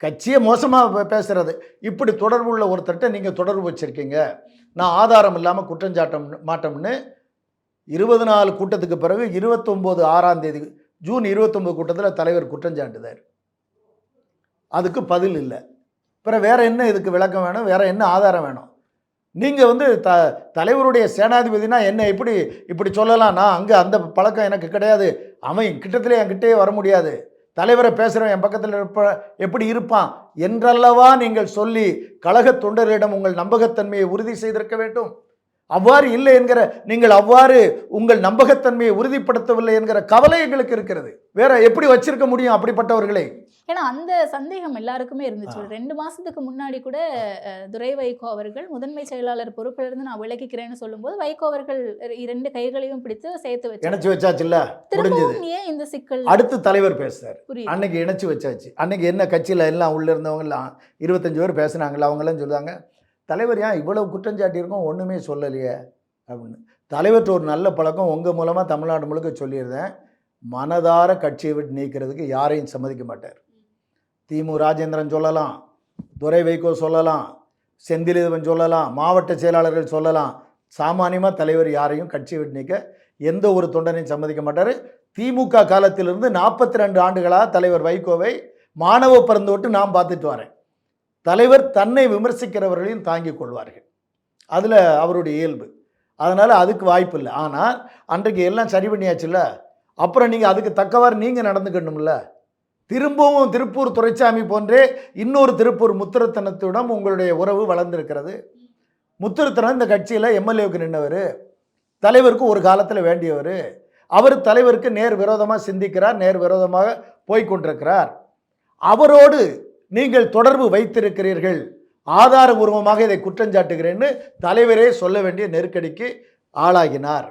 கட்சியை மோசமாக பேசுகிறது, இப்படி தொடர்பு உள்ள ஒருத்தர்கிட்ட நீங்கள் தொடர்பு வச்சுருக்கீங்க, நான் ஆதாரம் இல்லாமல் குற்றஞ்சாட்ட மாட்டோம்னு 24 கூட்டத்துக்கு பிறகு 29/6 ஜூன் 29 கூட்டத்தில் தலைவர் குற்றஞ்சாட்டுதார். அதுக்கு பதில் இல்லை. அப்புறம் வேறு என்ன இதுக்கு விளக்கம் வேணும்? வேறு என்ன ஆதாரம் வேணும்? நீங்கள் தலைவருடைய சேனாதிபதினா என்ன இப்படி சொல்லலாம்? நான் அங்கே அந்த பழக்கம் எனக்கு கிடையாது, அவன் கிட்டத்திலே என்கிட்டே வர முடியாது, தலைவரை பேசுகிறவன் என் பக்கத்தில் எப்படி இருப்பான் என்றல்லவா நீங்கள் சொல்லி கழக தொண்டர்களிடம் உங்கள் நம்பகத்தன்மையை உறுதி செய்திருக்க வேண்டும். அவ்வாறு இல்லை என்கிற நீங்கள் அவ்வாறு உங்கள் நம்பகத்தன்மையை உறுதிப்படுத்தவில்லை என்கிற கவலை எங்களுக்கு இருக்கிறது. வேற எப்படி வச்சிருக்க முடியும் அப்படிப்பட்டவர்களை? ஏன்னா அந்த சந்தேகம் எல்லாருக்குமே இருந்துச்சு. 2 மாசத்துக்கு முன்னாடி கூட துரை வைகோ அவர்கள் முதன்மை செயலாளர் பொறுப்பிலிருந்து நான் விலகிக்கிறேன்னு சொல்லும்போது வைகோ அவர்கள் 2 கைகளையும் பிடித்து சேர்த்து வச்சு இணைச்சு வச்சாச்சுல்ல, முடிஞ்சது. ஏன் இந்த சிக்கல்? அடுத்து தலைவர் பேசுறாரு. அன்னைக்கு இணைச்சு வச்சாச்சு. அன்னைக்கு என்ன கட்சியில் எல்லாம் உள்ள இருந்தவங்க எல்லாம் 25 பேர் பேசுனாங்களா, அவங்களாம் சொல்லுவாங்க தலைவர் ஏன் இவ்வளவு குற்றஞ்சாட்டி இருக்கோம் ஒன்றுமே சொல்லலையே அப்படின்னு. தலைவர்கிட்ட ஒரு நல்ல பழக்கம் உங்கள் மூலமாக தமிழ்நாடு முழுக்க சொல்லியிருந்தேன், மனதார கட்சியை விட்டு நீக்கிறதுக்கு யாரையும் சம்மதிக்க மாட்டார். திமு ராஜேந்திரன் சொல்லலாம், துரை வைகோ சொல்லலாம், செந்திலிதவன் சொல்லலாம், மாவட்ட செயலாளர்கள் சொல்லலாம், சாமானியமாக தலைவர் யாரையும் கட்சியை விட்டு நீக்க எந்த ஒரு தொண்டனையும் சம்மதிக்க மாட்டார். திமுக காலத்திலிருந்து 42 ஆண்டுகளாக தலைவர் வைகோவை மாணவ பிறந்து விட்டு நான் பார்த்துட்டு வரேன். தலைவர் தன்னை விமர்சிக்கிறவர்களையும் தாங்கிக் கொள்வார்கள், அதில் அவருடைய இயல்பு. அதனால் அதுக்கு வாய்ப்பு இல்லை. ஆனால் அன்றைக்கு எல்லாம் சரி பண்ணியாச்சுல்ல, அப்புறம் நீங்கள் அதுக்கு தக்கவாறு நீங்கள் நடந்துக்கணும்ல. திரும்பவும் திருப்பூர் துரைசாமி போன்றே இன்னொரு திருப்பூர் முத்துரத்தனத்துடன் உங்களுடைய உறவு வளர்ந்துருக்கிறது. முத்துரத்தனம் இந்த கட்சியில் எம்எல்ஏவுக்கு நின்றவர், தலைவருக்கு ஒரு காலத்தில் வேண்டியவர். அவர் தலைவருக்கு நேர் விரோதமாக சிந்திக்கிறார், நேர் விரோதமாக போய்கொண்டிருக்கிறார். அவரோடு நீங்கள் தொடர்பு வைத்திருக்கிறீர்கள், ஆதாரபூர்வமாக இதை குற்றஞ்சாட்டுகிறேன்னு தலைவரே சொல்ல வேண்டிய நெருக்கடிக்கு ஆளாகினார்.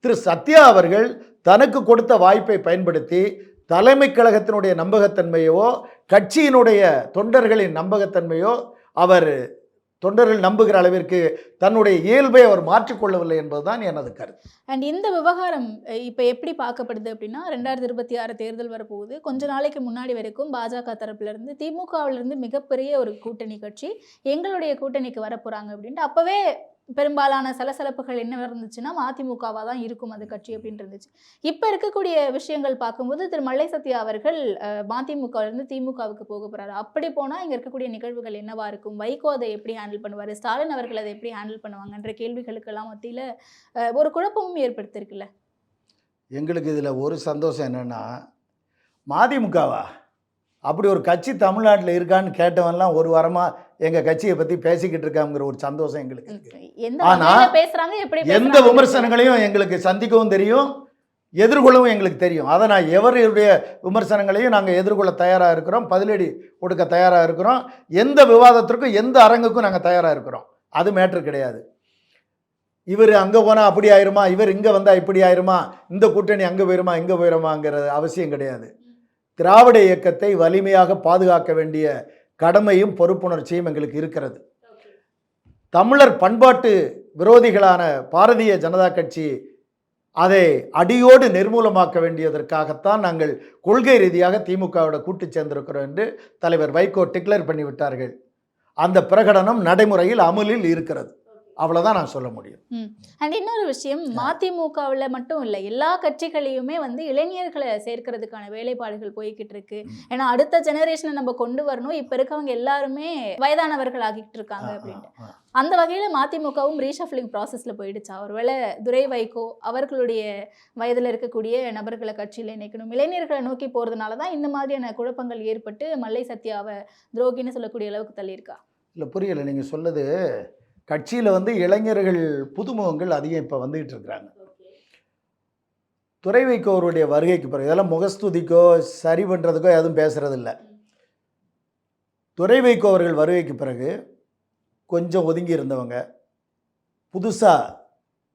திரு சத்யா அவர்கள் தனக்கு கொடுத்த வாய்ப்பை பயன்படுத்தி தலைமை கழகத்தினுடைய நம்பகத்தன்மையோ கட்சியினுடைய தொண்டர்களின் நம்பகத்தன்மையோ அவர் தொண்டர்கள் நம்புகிற அளவிற்கு தன்னுடைய இயல்பை அவர் மாற்றிக்கொள்ளவில்லை என்பதுதான் எனது கருத்து. அண்ட் இந்த விவகாரம் இப்போ எப்படி பார்க்கப்படுது அப்படின்னா, 2026 தேர்தல் வரப்போகுது. கொஞ்ச நாளைக்கு முன்னாடி வரைக்கும் பாஜக தரப்புலேருந்து திமுகவிலிருந்து மிகப்பெரிய ஒரு கூட்டணி கட்சி எங்களுடைய கூட்டணிக்கு வரப்போகிறாங்க அப்படின்ட்டு அப்போவே பெரும்பாலான சலசலப்புகள் என்ன இருந்துச்சுன்னா மதிமுகவாக தான் இருக்கும் அது கட்சி அப்படின்னு இருந்துச்சு. இப்போ இருக்கக்கூடிய விஷயங்கள் பார்க்கும்போது திரு மல்லை சத்யா அவர்கள் மதிமுகவிலிருந்து திமுகவுக்கு போக போகிறாரு. அப்படி போனால் இங்கே இருக்கக்கூடிய நிகழ்வுகள் என்னவா இருக்கும்? வைகோ அதை எப்படி ஹேண்டில் பண்ணுவார்? ஸ்டாலின் அவர்கள் அதை எப்படி ஹேண்டில் பண்ணுவாங்கன்ற கேள்விகளுக்கெல்லாம் மத்தியில் ஒரு குழப்பமும் ஏற்படுத்திருக்குல்ல. எங்களுக்கு இதில் ஒரு சந்தோஷம் என்னென்னா, மதிமுகவா அப்படி ஒரு கட்சி தமிழ்நாட்டில் இருக்கான்னு கேட்டவன்லாம் ஒரு வாரமாக எங்கள் கட்சியை பற்றி பேசிக்கிட்டு இருக்காங்கிற ஒரு சந்தோஷம் எங்களுக்கு இருக்கு. ஆனால் எந்த விமர்சனங்களையும் எங்களுக்கு சந்திக்கவும் தெரியும், எதிர்கொள்ளவும் எங்களுக்கு தெரியும். அதை நான் எவருடைய விமர்சனங்களையும் நாங்கள் எதிர்கொள்ள தயாராக இருக்கிறோம், பதிலடி கொடுக்க தயாராக இருக்கிறோம். எந்த விவாதத்திற்கும் எந்த அரங்குக்கும் நாங்கள் தயாராக இருக்கிறோம். அது மேட்ரு கிடையாது. இவர் அங்கே போனால் அப்படி ஆயிருமா, இவர் இங்கே வந்தால் இப்படி ஆயிருமா, இந்த கூட்டணி அங்கே போயிருமா இங்கே போயிருமாங்கிற அவசியம் கிடையாது. திராவிட இயக்கத்தை வலிமையாக பாதுகாக்க வேண்டிய கடமையும் பொறுப்புணர்ச்சியும் எங்களுக்கு இருக்கிறது. தமிழர் பண்பாட்டு விரோதிகளான பாரதிய ஜனதா கட்சி அதை அடியோடு நிர்மூலமாக்க வேண்டியதற்காகத்தான் நாங்கள் கொள்கை ரீதியாக திமுகவோட கூட்டு சேர்ந்திருக்கிறோம் என்று தலைவர் வைகோ டிக்ளேர் பண்ணிவிட்டார்கள். அந்த பிரகடனம் நடைமுறையில் அமலில் இருக்கிறது. அவ்வளோதான் நான் சொல்ல முடியும். அண்ட் இன்னொரு விஷயம், மதிமுகவில் மட்டும் இல்லை, எல்லா கட்சிகளையுமே வந்து இளைஞர்களை சேர்க்கறதுக்கான வேலைப்பாடுகள் போய்கிட்டு இருக்கு. ஏன்னா அடுத்த ஜெனரேஷனை நம்ம கொண்டு வரணும், இப்போ இருக்கவங்க எல்லாருமே வயதானவர்கள் ஆகிட்டு இருக்காங்க அப்படின்ட்டு. அந்த வகையில் மதிமுகவும் ரீஷஃப்லிங் ப்ராசஸில் போயிடுச்சா? ஒருவேளை துரை வைகோ அவர்களுடைய வயதில் இருக்கக்கூடிய நபர்களை கட்சியில் இணைக்கணும், இளைஞர்களை நோக்கி போகிறதுனால தான் இந்த மாதிரியான குழப்பங்கள் ஏற்பட்டு மல்லை சத்யாவை துரோகின்னு சொல்லக்கூடிய அளவுக்கு தள்ளியிருக்கா? இல்லை, புரியலை நீங்கள் சொல்லுது. கட்சியில் வந்து இளைஞர்கள் புதுமுகங்கள் அதிகம் இப்போ வந்துகிட்டு இருக்கிறாங்க. துரை வைகோ அவருடைய வருகைக்கு பிறகு இதெல்லாம் முகஸ்துதிக்கோ சரி பண்ணுறதுக்கோ எதுவும் பேசுகிறதில்ல. துரை வைகோ அவர்கள் வருகைக்கு பிறகு கொஞ்சம் ஒதுங்கி இருந்தவங்க, புதுசாக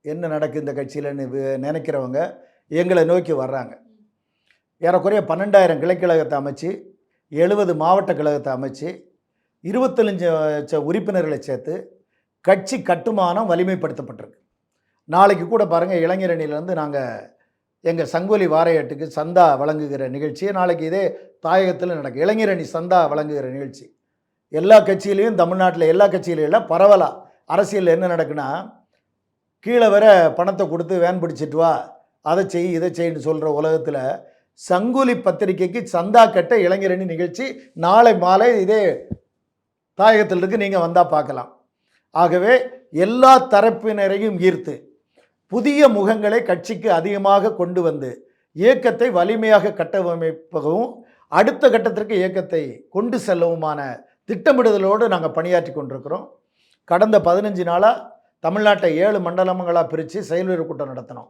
என்ன நடக்குது இந்த கட்சியில்னு நினைக்கிறவங்க எங்களை நோக்கி வர்றாங்க. ஏறக்குறைய 12,000 கிளைக்கழகத்தை அமைச்சு 70 மாவட்ட கழகத்தை அமைச்சு 25 உறுப்பினர்களை சேர்த்து கட்சி கட்டுமானம் வலிமைப்படுத்தப்பட்டிருக்கு. நாளைக்கு கூட பாருங்கள், இளைஞரணியிலேருந்து நாங்கள் எங்கள் சங்கொலி வாரையாட்டுக்கு சந்தா வழங்குகிற நிகழ்ச்சியை நாளைக்கு இதே தாயகத்தில் நடக்கும். இளைஞரணி சந்தா வழங்குகிற நிகழ்ச்சி எல்லா கட்சியிலையும், தமிழ்நாட்டில் எல்லா கட்சியிலையும் இல்லை, பரவலாக அரசியலில் என்ன நடக்குன்னா, கீழே வர பணத்தை கொடுத்து வேன் பிடிச்சிட்டு வா, அதை செய் இதை செய்ன்னு சொல்கிற உலகத்தில் சங்கொலி பத்திரிகைக்கு சந்தா கட்ட இளைஞரணி நிகழ்ச்சி நாளை மாலை இதே தாயகத்தில் இருக்குது, நீங்கள் வந்தால் பார்க்கலாம். ஆகவே எல்லா தரப்பினரையும் ஈர்த்து புதிய முகங்களை கட்சிக்கு அதிகமாக கொண்டு வந்து இயக்கத்தை வலிமையாக கட்டமைப்பகவும் அடுத்த கட்டத்திற்கு இயக்கத்தை கொண்டு செல்லவுமான திட்டமிடுதலோடு நாங்கள் பணியாற்றி கொண்டிருக்கிறோம். கடந்த 15 நாளாக தமிழ்நாட்டை 7 மண்டலங்களாக பிரித்து செயல்வீரர் கூட்டம் நடத்தினோம்.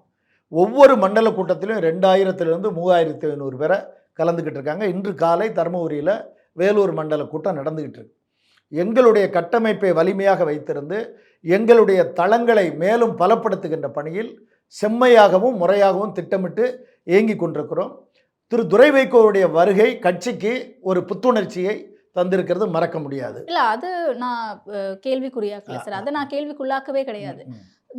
ஒவ்வொரு மண்டல கூட்டத்திலும் 2000 3500 பேரை கலந்துக்கிட்டு இருக்காங்க. இன்று காலை தருமபுரியில் வேலூர் மண்டல கூட்டம் நடந்துக்கிட்டு இருக்கு. எங்களுடைய கட்டமைப்பை வலிமையாக வைத்திருந்து எங்களுடைய தளங்களை மேலும் பலப்படுத்துகின்ற பணியில் செம்மையாகவும் முறையாகவும் திட்டமிட்டு இயங்கி கொண்டிருக்கிறோம். திரு துரை வைகோவுடைய வருகை கட்சிக்கு ஒரு புத்துணர்ச்சியை தந்திருக்கிறது, மறக்க முடியாது. இல்லை, அது நான் கேள்விக்குறியாக்கல சார், அதை நான் கேள்விக்குள்ளாக்கவே கிடையாது.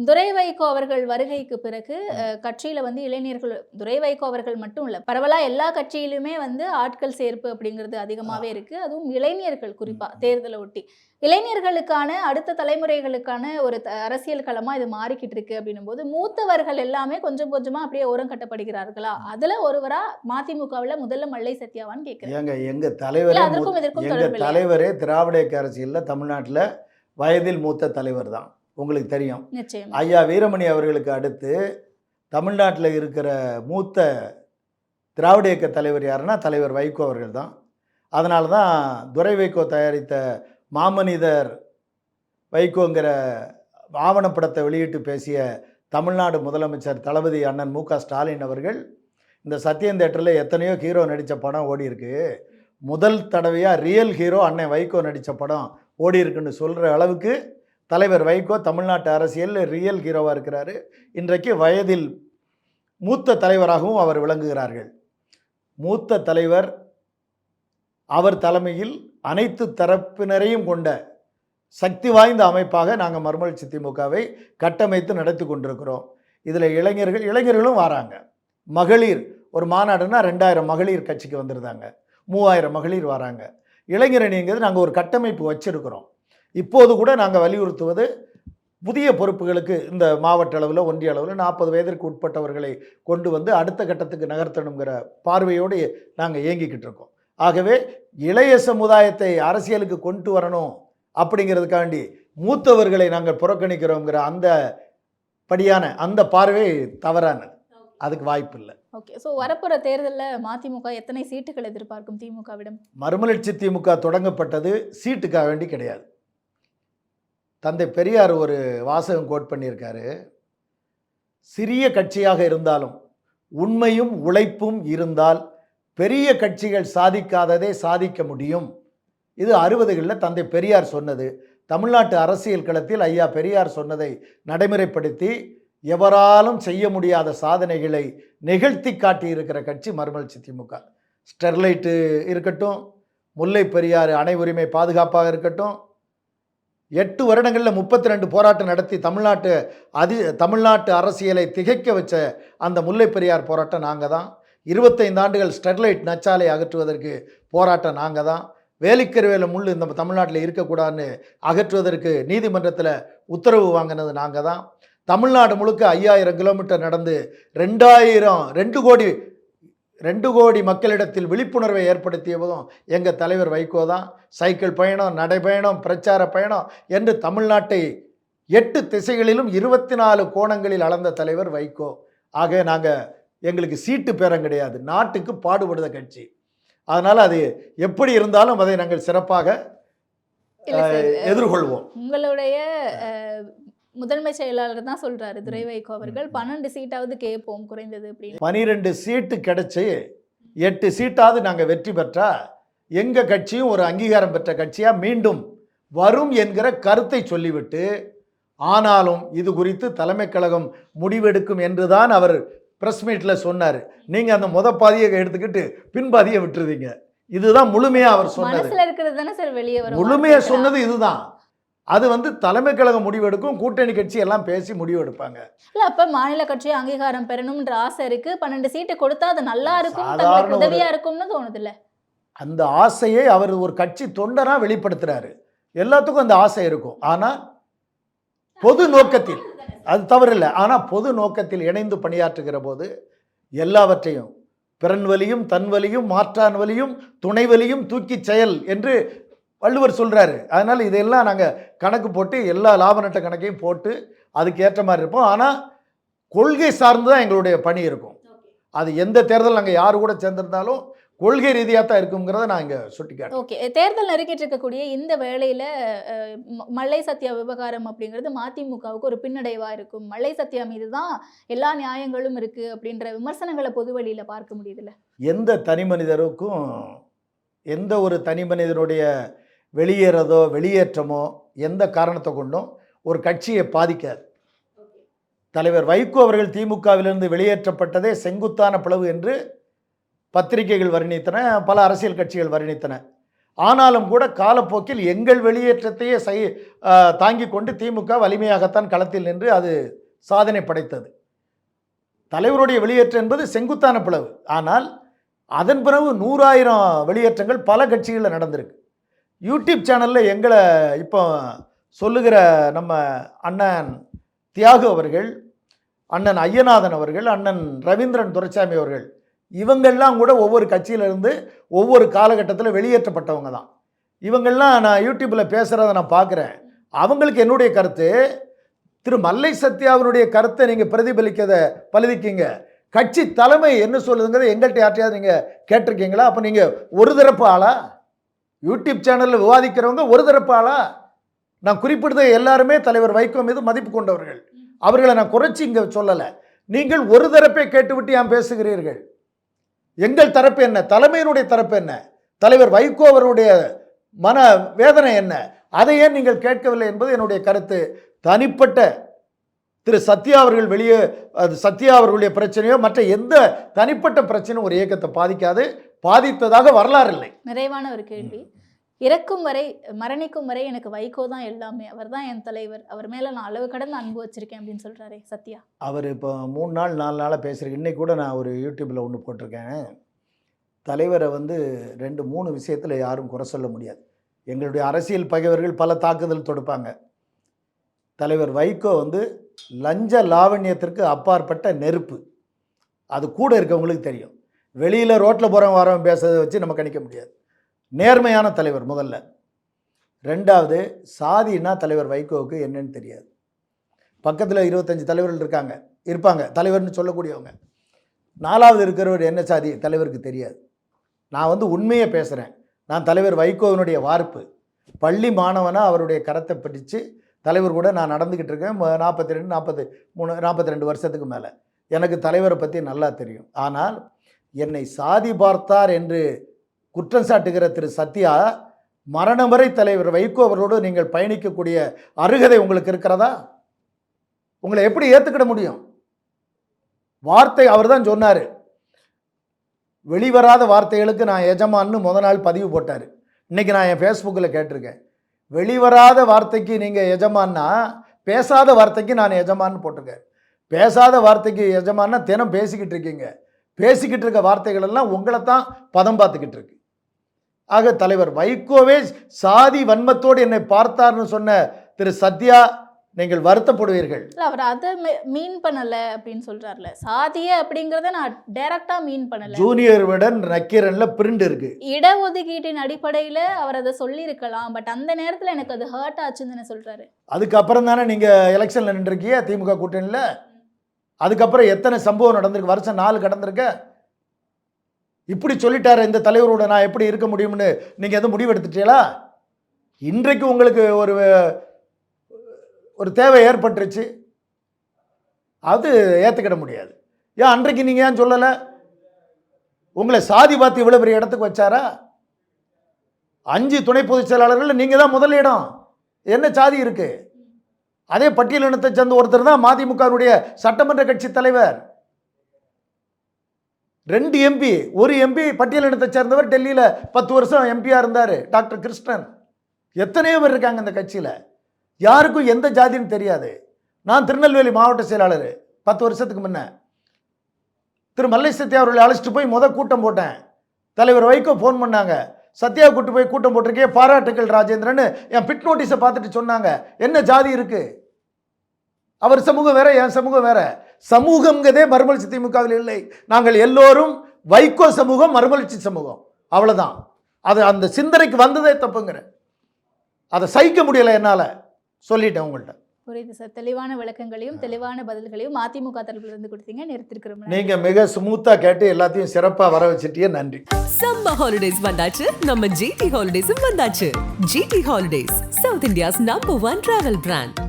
துரை வைகோ அவர்கள் வருகைக்கு பிறகு கட்சியில் வந்து இளைஞர்கள், துரை வைகோ அவர்கள் மட்டும் இல்லை, பரவலாக எல்லா கட்சியிலுமே வந்து ஆட்கள் சேர்ப்பு அப்படிங்கிறது அதிகமாகவே இருக்குது. அதுவும் இளைஞர்கள் குறிப்பாக தேர்தலை ஒட்டி இளைஞர்களுக்கான அடுத்த தலைமுறைகளுக்கான ஒரு அரசியல் களமாக இது மாறிக்கிட்டு இருக்கு. அப்படின்னும் போது மூத்தவர்கள் எல்லாமே கொஞ்சம் கொஞ்சமாக அப்படியே ஓரம் கட்டப்படுகிறார்களா? அதில் ஒருவராக மதிமுகவில் முதல்ல மல்லை சத்யாவான்னு கேட்குறேன். எங்கள் தலைவரே திராவிட இயக்க அரசியலில் தமிழ்நாட்டில் வயதில் மூத்த தலைவர் தான், உங்களுக்கு தெரியும். ஐயா வீரமணி அவர்களுக்கு அடுத்து தமிழ்நாட்டில் இருக்கிற மூத்த திராவிட இயக்க தலைவர் யாருன்னா தலைவர் வைகோ அவர்கள் தான். அதனால தான் துரை வைகோ தயாரித்த மாமனிதர் வைகோங்கிற ஆவணப்படத்தை வெளியிட்டு பேசிய தமிழ்நாடு முதலமைச்சர் தளபதி அண்ணன் மு.க. ஸ்டாலின் அவர்கள் இந்த சத்யம் தேட்டரில் எத்தனையோ ஹீரோ நடித்த படம் ஓடி இருக்கு, முதல் தடவையாக ரியல் ஹீரோ அண்ணன் வைகோ நடித்த படம் ஓடி இருக்குன்னு சொல்கிற அளவுக்கு தலைவர் வைகோ தமிழ்நாட்டு அரசியலில் ரியல் ஹீரோவாக இருக்கிறாரு. இன்றைக்கு வயதில் மூத்த தலைவராகவும் அவர் விளங்குகிறார்கள். மூத்த தலைவர், அவர் தலைமையில் அனைத்து தரப்பினரையும் கொண்ட சக்தி வாய்ந்த அமைப்பாக நாங்கள் மறுமலர்ச்சி திமுகவை கட்டமைத்து நடத்தி கொண்டிருக்கிறோம். இதில் இளைஞர்களும் வராங்க. மகளிர் ஒரு மாநாடுனா 2000 மகளிர் கட்சிக்கு வந்துருந்தாங்க, 3000 மகளிர் வராங்க. இளைஞரணிங்கிறது நாங்கள் ஒரு கட்டமைப்பு வச்சுருக்கிறோம். இப்போது கூட நாங்கள் வலியுறுத்துவது புதிய பொறுப்புகளுக்கு இந்த மாவட்ட அளவில் ஒன்றிய அளவில் 40 வயதிற்கு உட்பட்டவர்களை கொண்டு வந்து அடுத்த கட்டத்துக்கு நகர்த்தணுங்கிற பார்வையோடு நாங்கள் இயங்கிக்கிட்டு இருக்கோம். ஆகவே இளைய சமுதாயத்தை அரசியலுக்கு கொண்டு வரணும் அப்படிங்கிறதுக்காண்டி மூத்தவர்களை நாங்கள் புறக்கணிக்கிறோங்கிற அந்த படியான அந்த பார்வை தவறானது, அதுக்கு வாய்ப்பு இல்லை. ஓகே, ஸோ வரப்போகிற தேர்தலில் மதிமுக எத்தனை சீட்டுகள் எதிர்பார்க்கும் திமுகவிடம்? மறுமலர்ச்சி திமுக தொடங்கப்பட்டது சீட்டுக்காக வேண்டி கிடையாது. தந்தை பெரியார் ஒரு வாசகம் கோட் பண்ணியிருக்காரு, சிறிய கட்சியாக இருந்தாலும் உண்மையும் உழைப்பும் இருந்தால் பெரிய கட்சிகள் சாதிக்காததை சாதிக்க முடியும். இது 60களில் தந்தை பெரியார் சொன்னது. தமிழ்நாட்டு அரசியல் களத்தில் ஐயா பெரியார் சொன்னதை நடைமுறைப்படுத்தி எவராலும் செய்ய முடியாத சாதனைகளை நிகழ்த்தி காட்டியிருக்கிற கட்சி மறுமலர்ச்சி திமுக. ஸ்டெர்லைட்டு இருக்கட்டும், முல்லை பெரியாறு அணை உரிமை பாதுகாப்பாக இருக்கட்டும், 8 வருடங்களில் 32 போராட்டம் நடத்தி தமிழ்நாட்டு அரசியலை திகைக்க வச்ச அந்த முல்லை பெரியார் போராட்டம் நாங்கள் தான். 25 ஆண்டுகள் ஸ்டெர்லைட் நச்சாலை அகற்றுவதற்கு போராட்டம் நாங்கள் தான். வேலிக்கருவேல முள் இந்த தமிழ்நாட்டில் இருக்கக்கூடாதுன்னு அகற்றுவதற்கு நீதிமன்றத்தில் உத்தரவு வாங்கினது நாங்கள் தான். தமிழ்நாடு முழுக்க 5000 கிலோமீட்டர் நடந்து 2 கோடி மக்களிடத்தில் விழிப்புணர்வை ஏற்படுத்திய போதும் எங்கள் தலைவர் வைகோ தான். சைக்கிள் பயணம், நடைபயணம், பிரச்சார பயணம் என்று தமிழ்நாட்டை 8 திசைகளிலும் 24 கோணங்களில் அளந்த தலைவர் வைகோ. ஆக எங்களுக்கு சீட்டு பேரம் கிடையாது, நாட்டுக்கு பாடுபடுத கட்சி. அதனால் அது எப்படி இருந்தாலும் அதை நாங்கள் சிறப்பாக எதிர்கொள்வோம். உங்களுடைய முதன்மை செயலாளர் தான் சொல்றாரு துரை வைகோ அவர்கள் 12 சீட்டாவது கேட்போம் குறைந்தது அப்படின்னு. 12 சீட்டு கிடைச்சி 8 சீட்டாவது நாங்கள் வெற்றி பெற்றா எங்கள் கட்சியும் ஒரு அங்கீகாரம் பெற்ற கட்சியாக மீண்டும் வரும் என்கிற கருத்தை சொல்லிவிட்டு, ஆனாலும் இது குறித்து தலைமை கழகம் முடிவெடுக்கும் என்று தான் அவர் ப்ரெஸ் மீட்டில் சொன்னார். நீங்கள் அந்த பாதியை எடுத்துக்கிட்டு பின்பாதியை விட்டுருவீங்க. இதுதான் முழுமையாக அவர் சொன்னது. முழுமையாக சொன்னது இதுதான். அது தலைமை கழகம் முடிவெடுக்கும், கூட்டணி கட்சி எல்லாம் பேசி முடிவெடுப்பாங்க. இல்லை, அப்போ மாநில கட்சி அங்கீகாரம் பெறணும்ன்ற ஆசை இருக்கு. 12 சீட்டு கொடுத்தா அது நல்லா இருக்கும், உதவியா இருக்கும்னு தோணுது இல்லை? அந்த ஆசையை அவர் ஒரு கட்சி தொண்டராக வெளிப்படுத்துறாரு. எல்லாத்துக்கும் அந்த ஆசை இருக்கும். ஆனால் பொது நோக்கத்தில் அது தவறில்லை. ஆனால் பொது நோக்கத்தில் இணைந்து பணியாற்றுகிற போது எல்லாவற்றையும் பிறன் வலியும் தன் வலியும் மாற்றான் வலியும் துணை வலியும் தூக்கி செயல் என்று வள்ளுவர் சொல்கிறாரு. அதனால் இதெல்லாம் நாங்கள் கணக்கு போட்டு எல்லா லாப நட்ட கணக்கையும் போட்டு அதுக்கு ஏற்ற மாதிரி இருப்போம். ஆனால் கொள்கை சார்ந்து தான் எங்களுடைய பணி இருக்கும். அது எந்த தேர்தல் நாங்கள் யாரு கூட சேர்ந்திருந்தாலும் கொள்கை ரீதியாக தான் இருக்குங்கிறத நான் இங்கே சுட்டிக்காட்டேன். ஓகே, தேர்தல் நெருக்கிட்டு இருக்கக்கூடிய இந்த வேளையில் மல்லை சத்யா விவகாரம் அப்படிங்கிறது மதிமுகவுக்கு ஒரு பின்னடைவாக இருக்கும். மல்லை சத்யா மீது தான் எல்லா நியாயங்களும் இருக்குது அப்படின்ற விமர்சனங்களை பொது வழியில் பார்க்க முடியுதுல்ல? எந்த தனி மனிதருக்கும் எந்த ஒரு தனி மனிதனுடைய வெளியேறதோ வெளியேற்றமோ எந்த காரணத்தை கொண்டும் ஒரு கட்சியை பாதிக்காது. தலைவர் வைகோ அவர்கள் திமுகவிலிருந்து வெளியேற்றப்பட்டதே செங்குத்தான பிளவு என்று பத்திரிகைகள் வர்ணித்தன, பல அரசியல் கட்சிகள் வர்ணித்தன. ஆனாலும் கூட காலப்போக்கில் எங்கள் வெளியேற்றத்தையே தாங்கி கொண்டு திமுக வலிமையாகத்தான் களத்தில் நின்று அது சாதனை படைத்தது. தலைவருடைய வெளியேற்றம் என்பது செங்குத்தான பிளவு. ஆனால் அதன் பிறகு 100,000 வெளியேற்றங்கள் பல கட்சிகளில் நடந்திருக்கு. யூடியூப் சேனலில் எங்களை இப்போ சொல்லுகிற நம்ம அண்ணன் தியாகு அவர்கள், அண்ணன் ஐயநாதன் அவர்கள், அண்ணன் ரவீந்திரன் துரைசாமி அவர்கள், இவங்கள்லாம் கூட ஒவ்வொரு கட்சியிலிருந்து ஒவ்வொரு காலகட்டத்தில் வெளியேற்றப்பட்டவங்க தான். இவங்கள்லாம் நான் யூடியூப்பில் பேசுகிறத நான் பார்க்குறேன். அவங்களுக்கு என்னுடைய கருத்து, திரு மல்லை சத்யாவினுடைய கருத்தை நீங்கள் பலிதிக்கிங்க. கட்சி தலைமை என்ன சொல்லுதுங்கிறத எங்கள்கிட்ட யார்ட்டையாவது நீங்கள் கேட்டிருக்கீங்களா? அப்போ நீங்கள் ஒரு தரப்பு ஆளா? யூடியூப் சேனலில் விவாதிக்கிறவங்க ஒரு தரப்பு ஆளா? நான் குறிப்பிடுத எல்லாருமே தலைவர் வைகோ மீது மதிப்பு கொண்டவர்கள். அவர்களை நான் குறைச்சி இங்கே சொல்லலை. நீங்கள் ஒரு தரப்பை கேட்டுவிட்டு ஏன் பேசுகிறீர்கள்? எங்கள் தரப்பு என்ன, தலைமையினுடைய தரப்பு என்ன, தலைவர் வைகோ அவருடைய மன வேதனை என்ன, அதை ஏன் நீங்கள் கேட்கவில்லை என்பது என்னுடைய கருத்து. தனிப்பட்ட திரு சத்யா அவர்கள் சத்யா அவர்களுடைய பிரச்சனையோ மற்ற எந்த தனிப்பட்ட பிரச்சனையும் ஒரு இயக்கத்தை பாதித்ததாக வரலாறு இல்லை. நிறைவான ஒரு கேள்வி, இறக்கும் வரை மரணிக்கும் வரை எனக்கு வைகோ தான் எல்லாமே, அவர் தான் என் தலைவர், அவர் மேலே நான் அளவு கடந்து அன்பு வச்சிருக்கேன் அப்படின்னு சொல்கிறாரே சத்யா. அவர் இப்போ 3 நாள் 4 நாளாக பேசுகிறேன். இன்னைக்கு கூட நான் ஒரு யூடியூப்பில் ஒன்று போட்டிருக்கேன். தலைவரை 2-3 விஷயத்தில் யாரும் குறை சொல்ல முடியாது. எங்களுடைய அரசியல் பகைவர்கள் பல தாக்குதல் தொடுப்பாங்க. தலைவர் வைகோ லஞ்ச லாவண்யத்திற்கு அப்பாற்பட்ட நெருப்பு. அது கூட இருக்கவங்களுக்கு தெரியும். வெளியில் ரோட்டில் போகிறவங்க வரவங்க பேசுறதை வச்சு நம்ம கணிக்க முடியாது. நேர்மையான தலைவர் முதல்ல. 2வது, சாதினா தலைவர் வைகோவுக்கு என்னன்னு தெரியாது. பக்கத்தில் 25 தலைவர்கள் இருப்பாங்க தலைவர்னு சொல்லக்கூடியவங்க. 4வது இருக்கிறவர் என்ன சாதி தலைவருக்கு தெரியாது. நான் உண்மையை பேசுகிறேன். நான் தலைவர் வைகோவினுடைய வார்ப்பு. பள்ளி மாணவனாக அவருடைய கரத்தை பிடிச்சு தலைவர் கூட நான் நடந்துக்கிட்டு இருக்கேன். 42 வருஷத்துக்கு மேலே எனக்கு தலைவரை பற்றி நல்லா தெரியும். ஆனால் என்னை சாதி பார்த்தார் என்று குற்றம் சாட்டுகிற திரு சத்யா, மரணம் வரை தலைவர் வைகோ அவர்களோடு நீங்கள் பயணிக்கக்கூடிய அருகதை உங்களுக்கு இருக்கிறதா? உங்களை எப்படி ஏற்றுக்கிட முடியும்? வார்த்தை அவர் தான் சொன்னார். வெளிவராத வார்த்தைகளுக்கு நான் எஜமான்னு நாள் பதிவு போட்டார். இன்றைக்கி நான் என் ஃபேஸ்புக்கில் கேட்டிருக்கேன். வெளிவராத வார்த்தைக்கு நீங்கள் எஜமான்னா பேசாத வார்த்தைக்கு நான் எஜமான்னு போட்டிருக்கேன். பேசாத வார்த்தைக்கு எஜமான்னா தினம் பேசிக்கிட்டு இருக்கீங்க. பேசிக்கிட்டு இருக்க வார்த்தைகள் எல்லாம் உங்களை தான் பதம் பார்த்துக்கிட்டு இருக்கு. ஆக தலைவர் வைகோவே சாதி வன்மத்தோடு என்னை பார்த்தார்னு சொன்ன திரு சத்யா, நீங்கள் வருத்தப்படுவீர்கள். இல்ல அவர் அதை மீன் பண்ணல அப்படின்னு சொல்றாருல. சாதிய அப்படிங்கறத நான் டைரக்டா மீன் பண்ணல. ஜூனியர் விடன் நக்கீரன்ல பிரிண்ட் இருக்கு. இடஒதுக்கீட்டின் அடிப்படையில அவர் அதை சொல்லியிருக்கலாம். பட் அந்த நேரத்துல எனக்கு அது ஹர்ட் ஆச்சுன்னு சொல்றாரு. அதுக்கப்புறம் தானே நீங்க எலெக்ஷன்ல நின்றுருக்கீங்க திமுக கூட்டணியில். அதுக்கப்புறம் எத்தனை சம்பவம் நடந்திருக்கு, வருஷம் 4 கடந்திருக்க. இப்படி சொல்லிட்டாரு இந்த தலைவரோட நான் எப்படி இருக்க முடியும்னு நீங்க எதுவும் முடிவு எடுத்துட்டீங்களா? இன்றைக்கு உங்களுக்கு ஒரு தேவை ஏற்பட்டுருச்சு, அது ஏற்றுக்கிட முடியாது. ஏன் அன்றைக்கு நீங்கள் ஏன் சொல்லலை? உங்களை சாதி பார்த்து இவ்வளோ பெரிய இடத்துக்கு வச்சாரா? 5 துணை பொதுச் செயலாளர்கள் நீங்கள் தான் முதல் இடம். என்ன சாதி இருக்கு? அதே பட்டியலினத்தை சேர்ந்த ஒருத்தர் தான் மதிமுகவுடைய சட்டமன்ற கட்சி தலைவர். 2 எம்பி, ஒரு எம்பி பட்டியலினத்தை சேர்ந்தவர் டெல்லியில் 10 வருஷம் எம்பியாக இருந்தார், டாக்டர் கிருஷ்ணன். எத்தனையோ பேர் இருக்காங்க இந்த கட்சியில். யாருக்கும் எந்த ஜாதின்னு தெரியாது. நான் திருநெல்வேலி மாவட்ட செயலாளர் 10 வருஷத்துக்கு முன்ன. திரு மல்லை சத்யா அவர்களை அழைச்சிட்டு போய் கூட்டம் போட்டேன். தலைவர் வைகோ ஃபோன் பண்ணாங்க, சத்யா கூட்டு போய் கூட்டம் போட்டிருக்கே, பாராட்டுக்கள் ராஜேந்திரன். என் பிட் நோட்டீஸை பார்த்துட்டு சொன்னாங்க, என்ன ஜாதி இருக்கு? அவர் சமூகம் வேற, என் சமூகம் வேற. சமூகம்ங்கிறதே மறுமலர்ச்சி திமுகவில் இல்லை. நாங்கள் எல்லோரும் வைகோ சமூகம், மறுமலர்ச்சி சமூகம், அவ்வளோதான். அது அந்த சிந்தனைக்கு வந்ததே தப்புங்கிற, அதை சகிக்க முடியலை என்னால். சொல்லிட்டேன் உங்கள்கிட்ட. புரியுது சார். தெளிவான விளக்கங்களையும் தெளிவான பதில்களையும் அதிமுக தரப்புல இருந்து கொடுத்தீங்க. நிறுத்திருக்கிறோம். நீங்க மிக ஸ்மூத்தா கேட்டு எல்லாத்தையும் சிறப்பா வர வச்சிட்டீங்க. நன்றி. சம்மர் ஹாலிடேஸ் வந்தாச்சு, நம்ம ஜிடி ஹாலிடேஸும் வந்தாச்சு. GT Holidays, South India's number 1 travel brand.